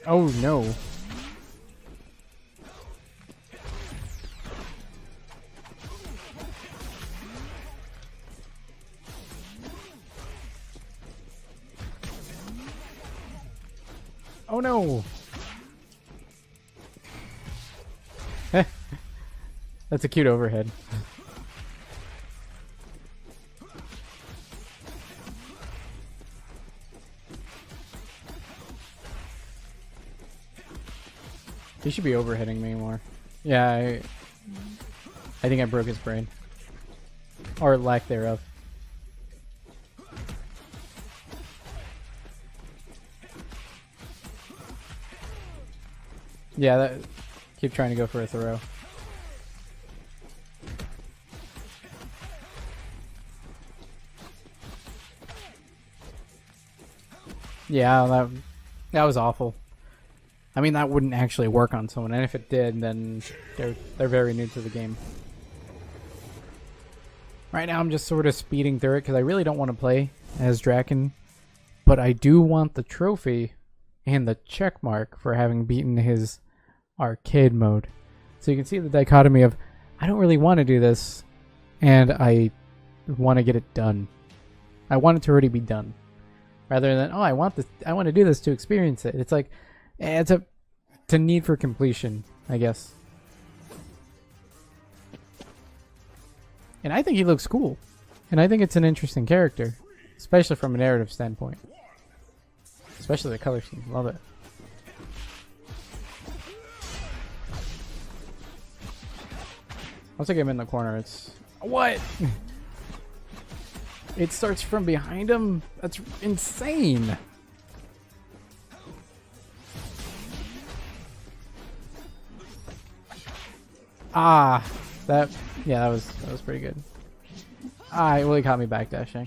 Oh no. Oh no! That's a cute overhead. He should be overheading me more. Yeah, I think I broke his brain. Or lack thereof. Yeah, keep trying to go for a throw. Yeah, that was awful. I mean, that wouldn't actually work on someone, and if it did, then they're very new to the game. Right now, I'm just sort of speeding through it because I really don't want to play as Draken, but I do want the trophy and the check mark for having beaten his arcade mode. So you can see the dichotomy of I don't really want to do this, and I want to get it done. I want it to already be done, rather than, oh, I want to do this to experience it. It's like, it's a need for completion, I guess. And I think he looks cool, and I think it's an interesting character, especially from a narrative standpoint. Especially the color scheme, love it. Once I get him in the corner, it's... What? It starts from behind him? That's insane. Ah, that was pretty good. Ah, it really caught me backdashing.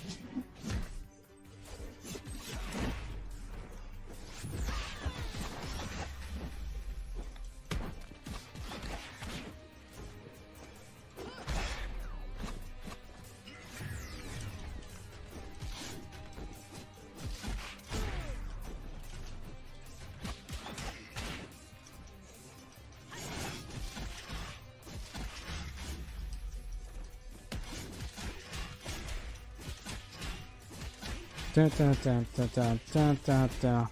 Dun, dun, dun, dun, dun, dun, dun, dun.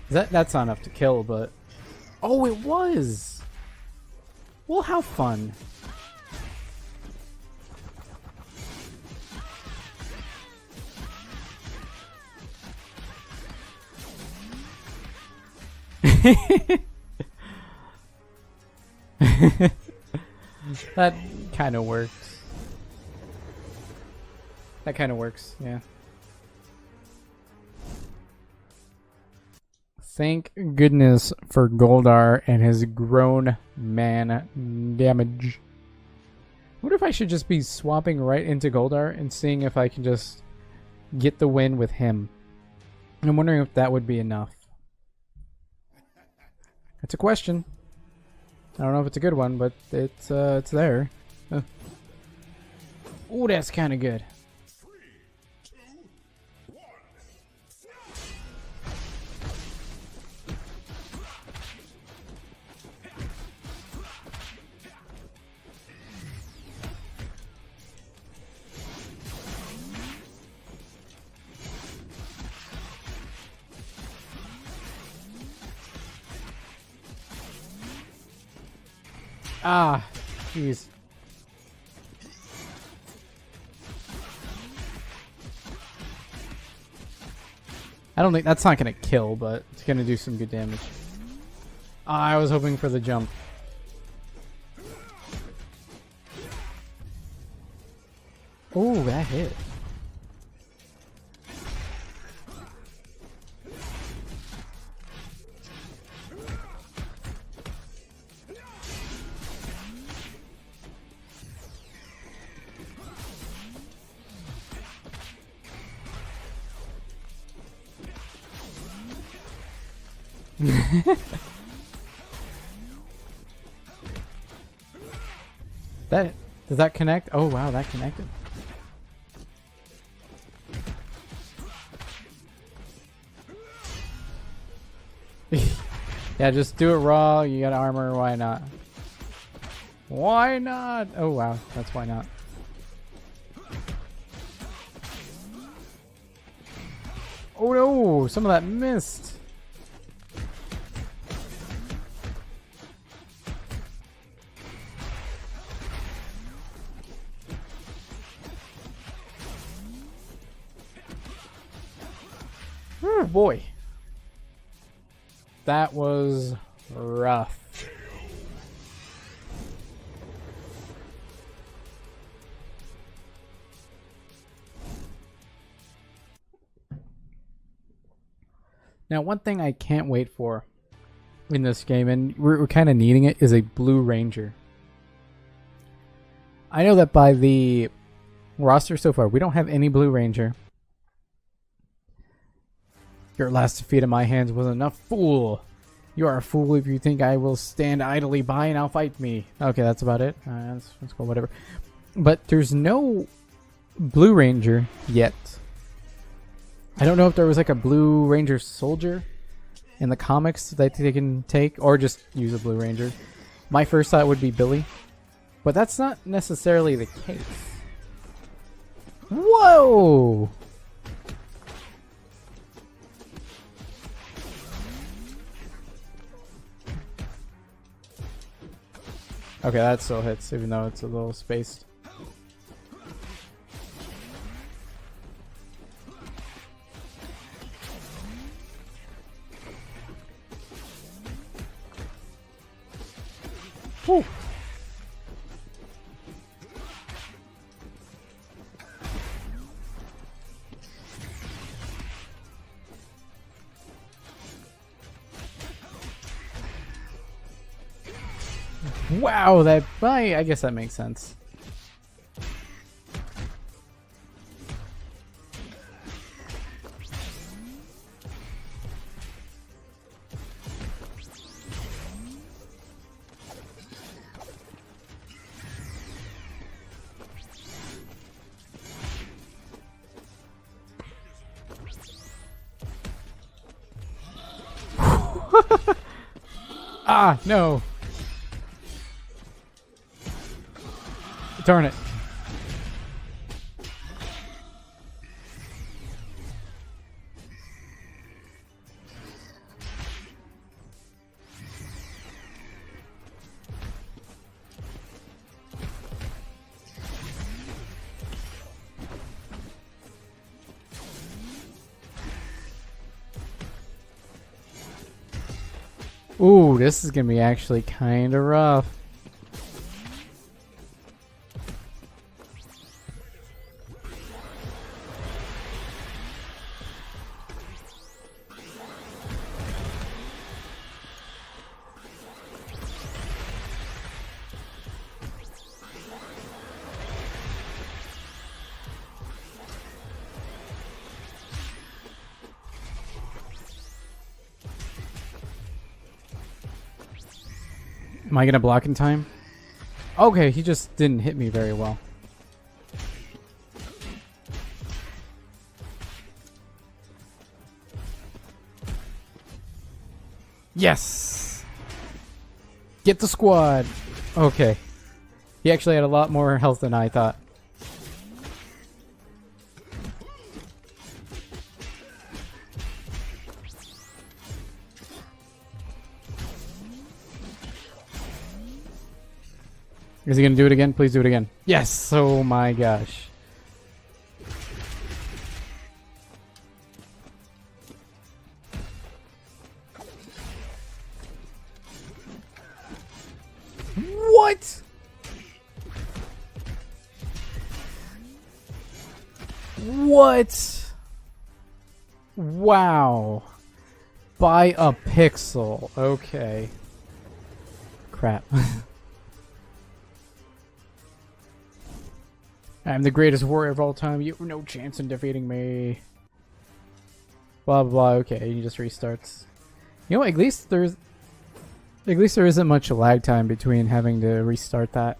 That's not enough to kill, but... Oh, it was! Well, how fun. That kind of works. That kind of works, yeah. Thank goodness for Goldar and his grown man damage. What if I should just be swapping right into Goldar and seeing if I can just get the win with him? I'm wondering if that would be enough. It's a question. I don't know if it's a good one, but it's there. Oh, that's kind of good. Ah, jeez. I don't think that's not gonna kill, but it's gonna do some good damage. Ah, I was hoping for the jump. Oh, that hit. Does that connect? Oh wow, that connected. Yeah, just do it raw. You got armor. Why not? Why not? Oh wow, that's why not. Oh no, some of that missed. Oh boy. That was rough. Now, one thing I can't wait for in this game, and we're kind of needing it, is a Blue Ranger. I know that by the roster so far, we don't have any Blue Ranger. Your last defeat at my hands was enough, fool. You are a fool if you think I will stand idly by and outfight me. Okay, that's about it. That's cool, whatever. But there's no Blue Ranger yet. I don't know if there was like a Blue Ranger soldier in the comics that they can take, or just use a Blue Ranger. My first thought would be Billy. But that's not necessarily the case. Whoa! Okay, that still hits, even though it's a little spaced. Whew. Wow, that I guess that makes sense. Ah, no. Darn it. Ooh, this is gonna be actually kind of rough. Am I gonna block in time? Okay, he just didn't hit me very well. Yes! Get the squad! Okay. He actually had a lot more health than I thought. Is he gonna do it again? Please do it again. Yes! Oh my gosh. What? What? Wow. By a pixel. Okay. Crap. I'm the greatest warrior of all time. You have no chance in defeating me. Blah blah blah. Okay, he just restarts. You know, at least there isn't much lag time between having to restart that.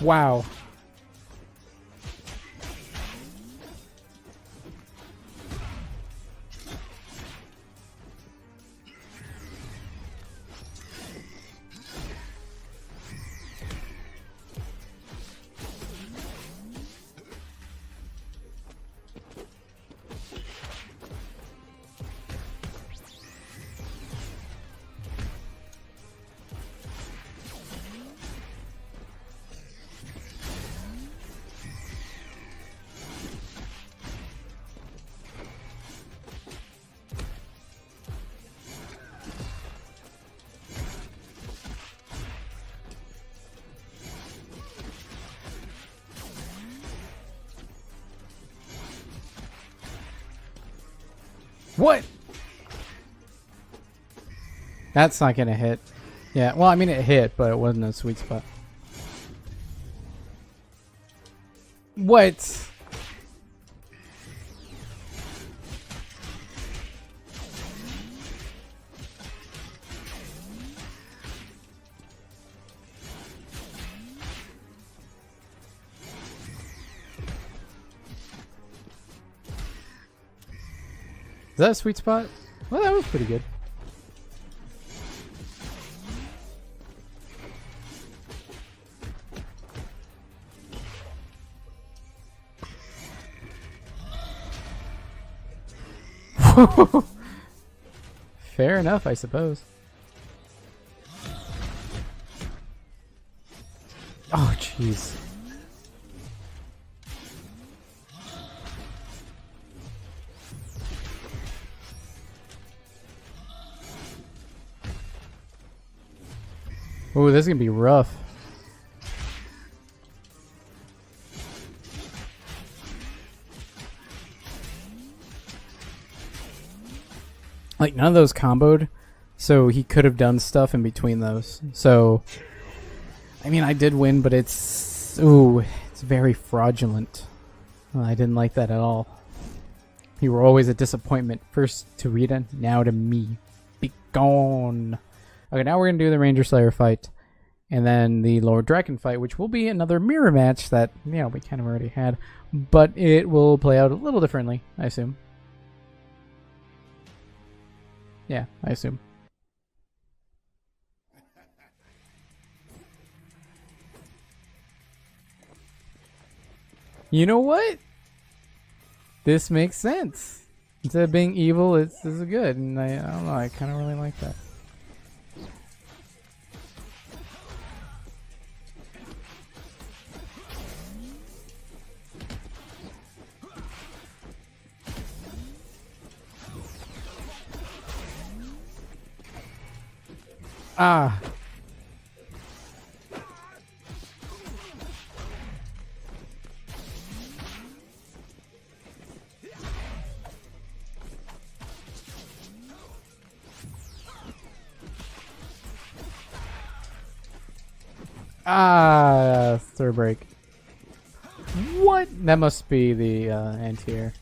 Wow. What? That's not gonna hit. Yeah, well, I mean it hit, but it wasn't a sweet spot. What? Is that a sweet spot? Well, that was pretty good. Fair enough, I suppose. Oh, jeez. Ooh, this is gonna be rough. Like, none of those comboed, so he could have done stuff in between those. So, I mean, I did win, but it's very fraudulent. Well, I didn't like that at all. You were always a disappointment. First to Rita, now to me. Be gone. Okay, now we're going to do the Ranger Slayer fight. And then the Lord Draken fight, which will be another mirror match that, we kind of already had. But it will play out a little differently, I assume. Yeah, I assume. You know what? This makes sense. Instead of being evil, this is good. And I don't know, I kind of really like that. Ah. Ah, third break. What? That must be the anti-air.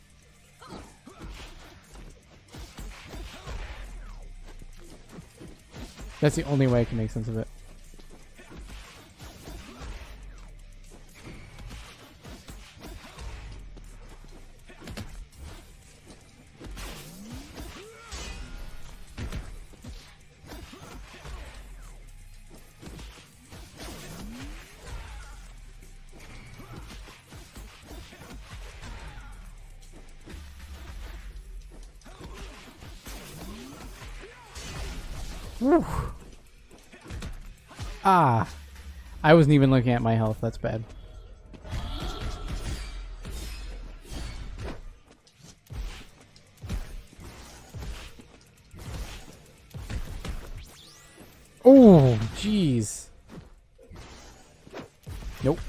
That's the only way I can make sense of it. Whew. Ah, I wasn't even looking at my health. That's bad. Oh, jeez. Nope.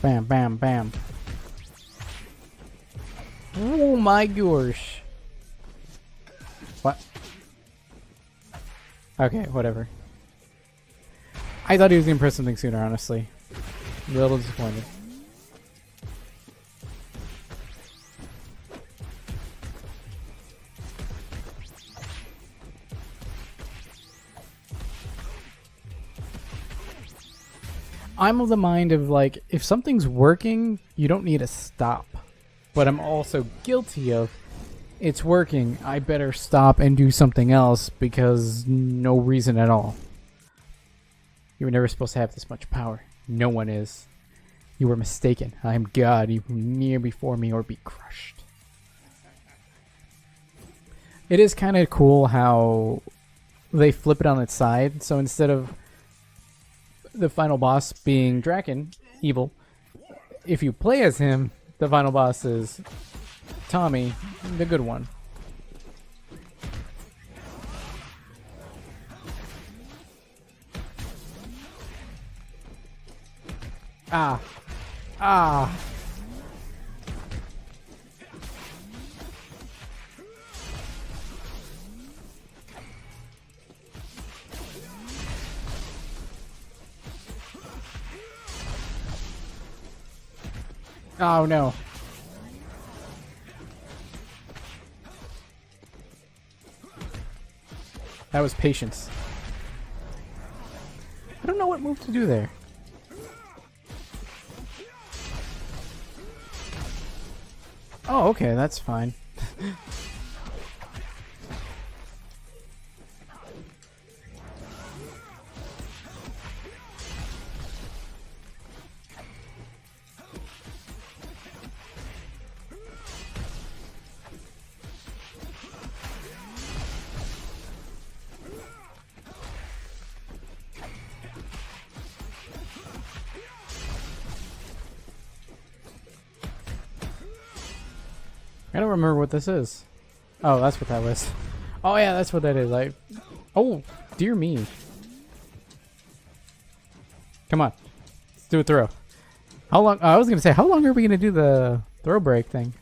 Bam, bam, bam. Oh my gosh. What? Okay, whatever. I thought he was gonna press something sooner, honestly. A little disappointed. I'm of the mind of, like, if something's working, you don't need to stop. But I'm also guilty of, it's working, I better stop and do something else because no reason at all. You were never supposed to have this much power. No one is. You were mistaken. I am God. You kneel before me or be crushed. It is kind of cool how they flip it on its side. So instead of the final boss being Draken, evil, if you play as him, the final boss is Tommy, the good one. Ah. Ah. Oh no. That was patience. I don't know what move to do there. Oh, okay, that's fine. I don't remember what this is. Oh, that's what that was. Oh yeah, that's what that is. Oh, dear me. Come on, let's do a throw. How long? I was gonna say, how long are we gonna do the throw break thing?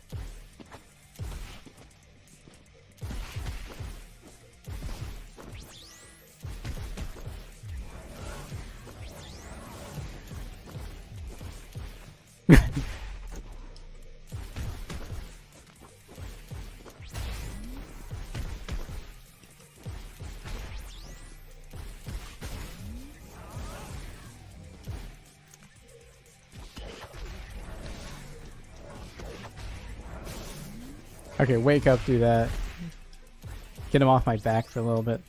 Okay, wake up, do that. Get him off my back for a little bit.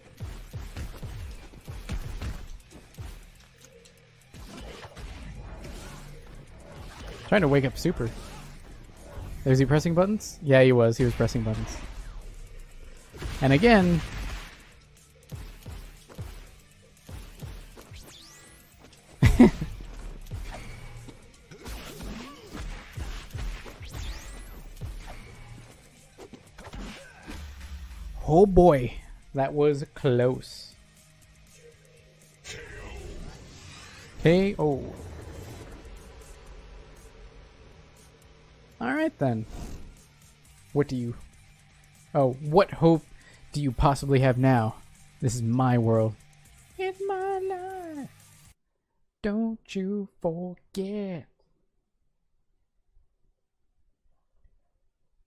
Trying to wake up Super. Was he pressing buttons? Yeah, he was. He was pressing buttons. And again... Oh boy, that was close. KO. Alright then. What do you... Oh, what hope do you possibly have now? This is my world. It's my life. Don't you forget.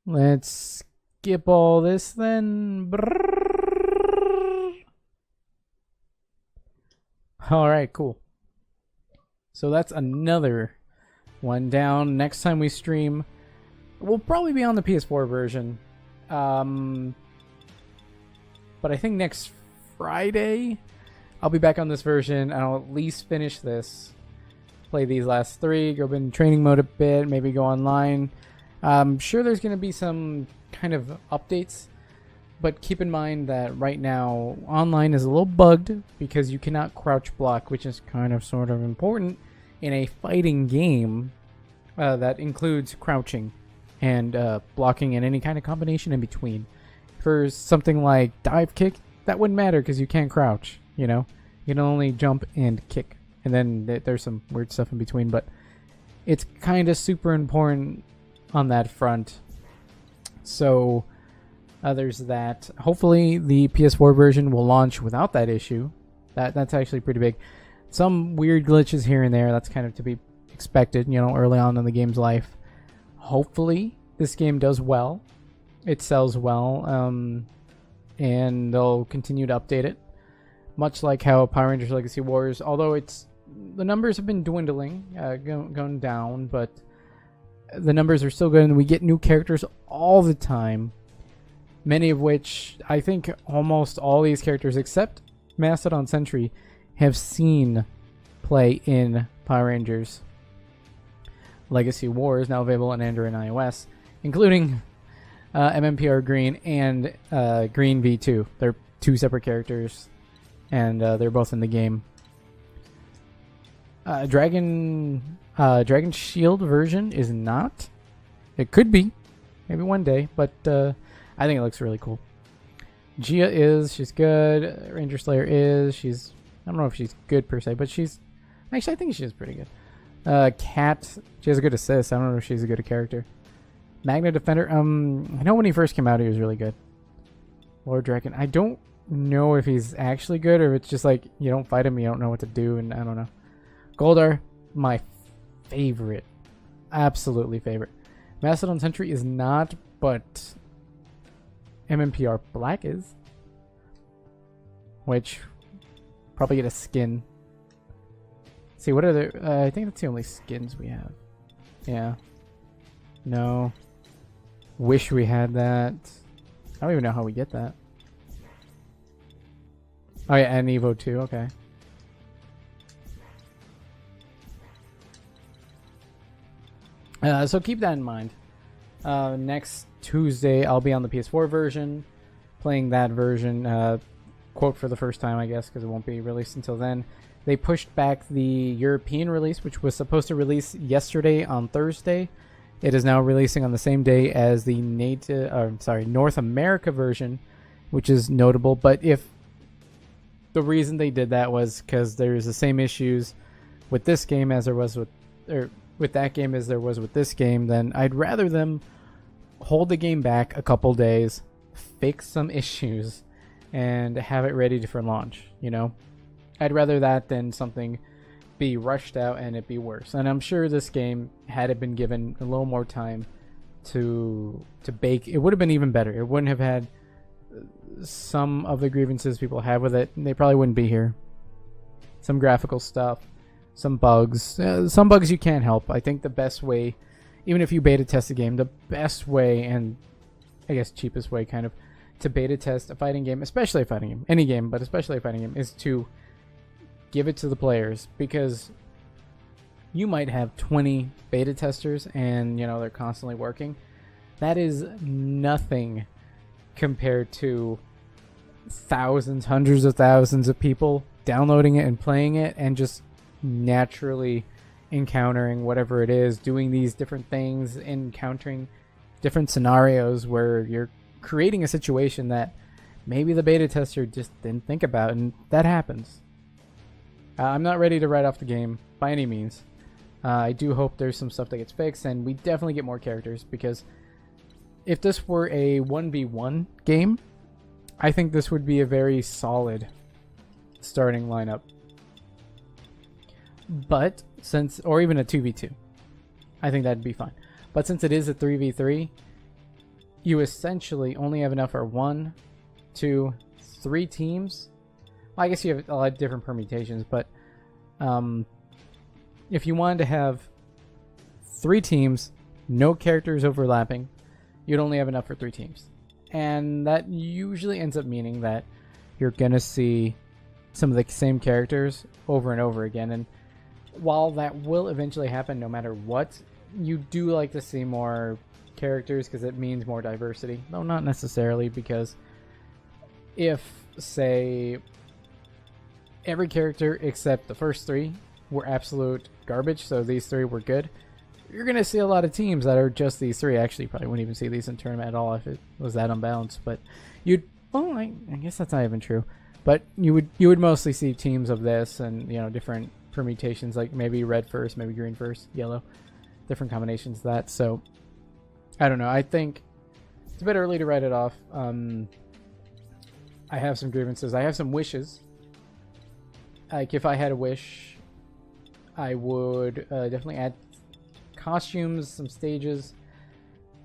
Let's skip all this then. Alright, cool. So that's another one down. Next time we stream, we'll probably be on the PS4 version. But I think next Friday, I'll be back on this version, and I'll at least finish this. Play these last 3, go in training mode a bit, maybe go online. I'm sure there's going to be some kind of updates, but keep in mind that right now online is a little bugged because you cannot crouch block, which is kind of sort of important in a fighting game that includes crouching and blocking and any kind of combination in between. For something like dive kick, that wouldn't matter because you can't crouch, you know? You can only jump and kick, and then there's some weird stuff in between, but it's kind of super important on that front. So there's that. Hopefully the PS4 version will launch without that issue. That's actually pretty big. Some weird glitches here and there, that's kind of to be expected, you know, early on in the game's life. Hopefully this game does well. It sells well, and they'll continue to update it. Much like how Power Rangers Legacy Wars, although the numbers have been dwindling, going down, but the numbers are still good, and we get new characters all the time. Many of which, I think almost all these characters, except Mastodon Sentry, have seen play in Power Rangers Legacy Wars, now available on Android and iOS, including MMPR Green and Green V2. They're 2 separate characters, and they're both in the game. Dragon Shield version is not. It could be, maybe one day, but I think it looks really cool. Gia is, she's good. Ranger Slayer is, she's, I don't know if she's good per se, but she's, actually I think she's pretty good. Cat, she has a good assist. I don't know if she's a good character. Magna Defender, I know when he first came out he was really good. Lord Draken, I don't know if he's actually good or if it's just like you don't fight him, you don't know what to do, and I don't know. Goldar, my favorite. Absolutely favorite. Mastodon Sentry is not, but MMPR Black is. Which, probably get a skin. See, what are the... I think that's the only skins we have. Yeah. No. Wish we had that. I don't even know how we get that. Oh yeah, and Evo 2, okay. So keep that in mind. Next Tuesday, I'll be on the PS4 version, playing that version, quote, for the first time, I guess, because it won't be released until then. They pushed back the European release, which was supposed to release yesterday on Thursday. It is now releasing on the same day as the North America version, which is notable. But if the reason they did that was because there's the same issues with this game as there was with that game as there was with this game, then I'd rather them hold the game back a couple days, fix some issues, and have it ready for launch, you know? I'd rather that than something be rushed out and it be worse. And I'm sure this game, had it been given a little more time to bake, it would have been even better. It wouldn't have had some of the grievances people have with it. They probably wouldn't be here. Some graphical stuff, some bugs you can't help. I think the best way, even if you beta test the game, the best way, and I guess cheapest way kind of, to beta test a fighting game, especially a fighting game, any game, but especially a fighting game, is to give it to the players, because you might have 20 beta testers and, you know, they're constantly working. That is nothing compared to thousands, hundreds of thousands of people downloading it and playing it and just naturally encountering whatever it is, doing these different things, encountering different scenarios where you're creating a situation that maybe the beta tester just didn't think about, and that happens. I'm not ready to write off the game by any means. I do hope there's some stuff that gets fixed, and we definitely get more characters, because if this were a 1v1 game, I think this would be a very solid starting lineup. But since, or even a 2v2, I think that'd be fine. But since it is a 3v3, you essentially only have enough for 1, 2, 3 teams. I guess you have a lot of different permutations, but if you wanted to have 3 teams, no characters overlapping, you'd only have enough for 3 teams. And that usually ends up meaning that you're going to see some of the same characters over and over again. And while that will eventually happen no matter what, you do like to see more characters because it means more diversity. Though not necessarily, because if, say, every character except the first 3 were absolute garbage, so these 3 were good, you're going to see a lot of teams that are just these 3. Actually, you probably wouldn't even see these in tournament at all if it was that unbalanced. But you'd, well, I guess that's not even true. But you would mostly see teams of this and, you know, different permutations, like maybe red first, maybe green first, yellow, different combinations of that. So I don't know. I think it's a bit early to write it off. I have some grievances. I have some wishes. Like, if I had a wish, I would definitely add costumes, some stages,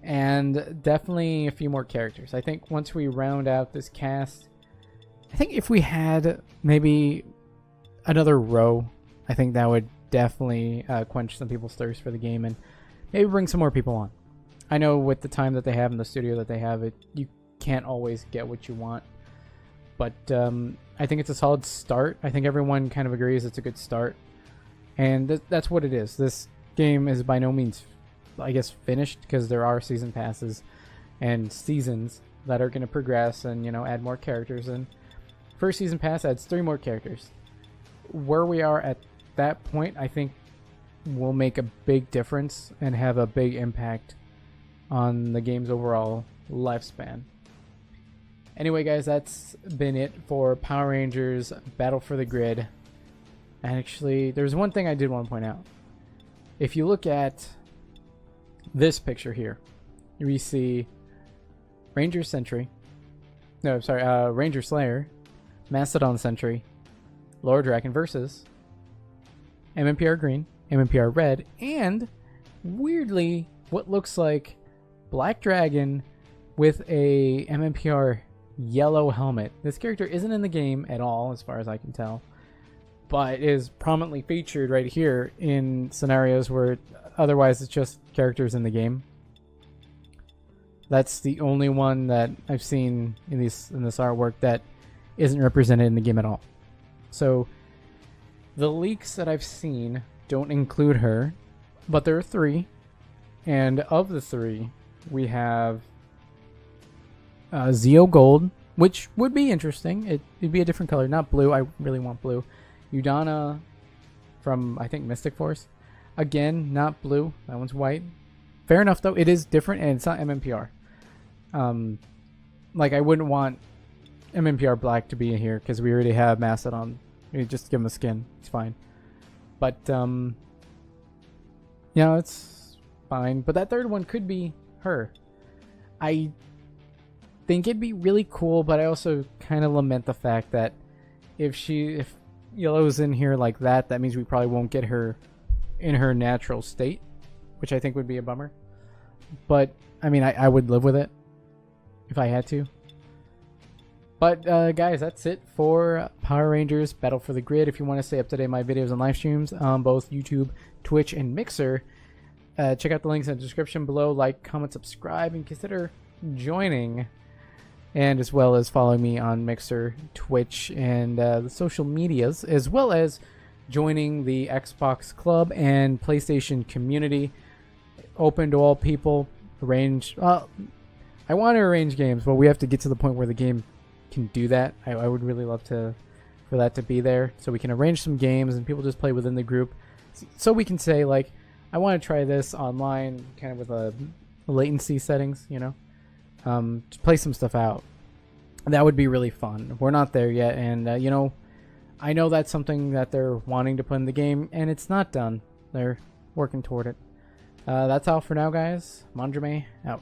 and definitely a few more characters. I think once we round out this cast, I think if we had maybe another row, I think that would definitely quench some people's thirst for the game and maybe bring some more people on. I know with the time that they have in the studio that they have, you can't always get what you want. But I think it's a solid start. I think everyone kind of agrees it's a good start. And that's what it is. This game is by no means, I guess, finished, because there are season passes and seasons that are going to progress and, you know, add more characters. And first season pass adds 3 more characters. Where we are at that point, I think, will make a big difference and have a big impact on the game's overall lifespan. Anyway, guys, that's been it for Power Rangers Battle for the Grid. And actually, there's one thing I did want to point out. If you look at this picture here, we see Ranger Sentry. No, sorry, Ranger Slayer, Mastodon Sentry, Lord Draken versus MMPR Green, MMPR Red, and weirdly, what looks like Black Dragon with a MMPR yellow helmet. This character isn't in the game at all, as far as I can tell. but is prominently featured right here in scenarios where otherwise it's just characters in the game. That's the only one that I've seen in this artwork that isn't represented in the game at all. So the leaks that I've seen don't include her, but there are 3, and of the 3, we have Zeo Gold, which would be interesting. It'd be a different color, not blue. I really want blue. Udana from, I think, Mystic Force. Again, not blue. That one's white. Fair enough, though. It is different, and it's not MMPR. Like, I wouldn't want MMPR Black to be in here, because we already have Mastodon. We just give him a skin. It's fine. But, you know, it's fine. But that third one could be her. I think it'd be really cool, but I also kind of lament the fact that if Yellow's in here like that, that means we probably won't get her in her natural state, which I think would be a bummer. But I mean, I would live with it if I had to. But guys, that's it for Power Rangers Battle for the Grid. If you want to stay up to date on my videos and live streams on both YouTube, Twitch, and Mixer, check out the links in the description below. Like, comment, subscribe, and consider joining, and as well as follow me on Mixer, Twitch, and the social medias, as well as joining the Xbox Club and PlayStation community. Open to all people. Arrange. I want to arrange games, but we have to get to the point where the game can do that. I would really love for that to be there, so we can arrange some games and people just play within the group. So we can say, like, I want to try this online, kind of with a latency settings, you know, to play some stuff out. That would be really fun. We're not there yet, and you know, I know that's something that they're wanting to put in the game, and it's not done. They're working toward it. That's all for now, guys. Manjoume out.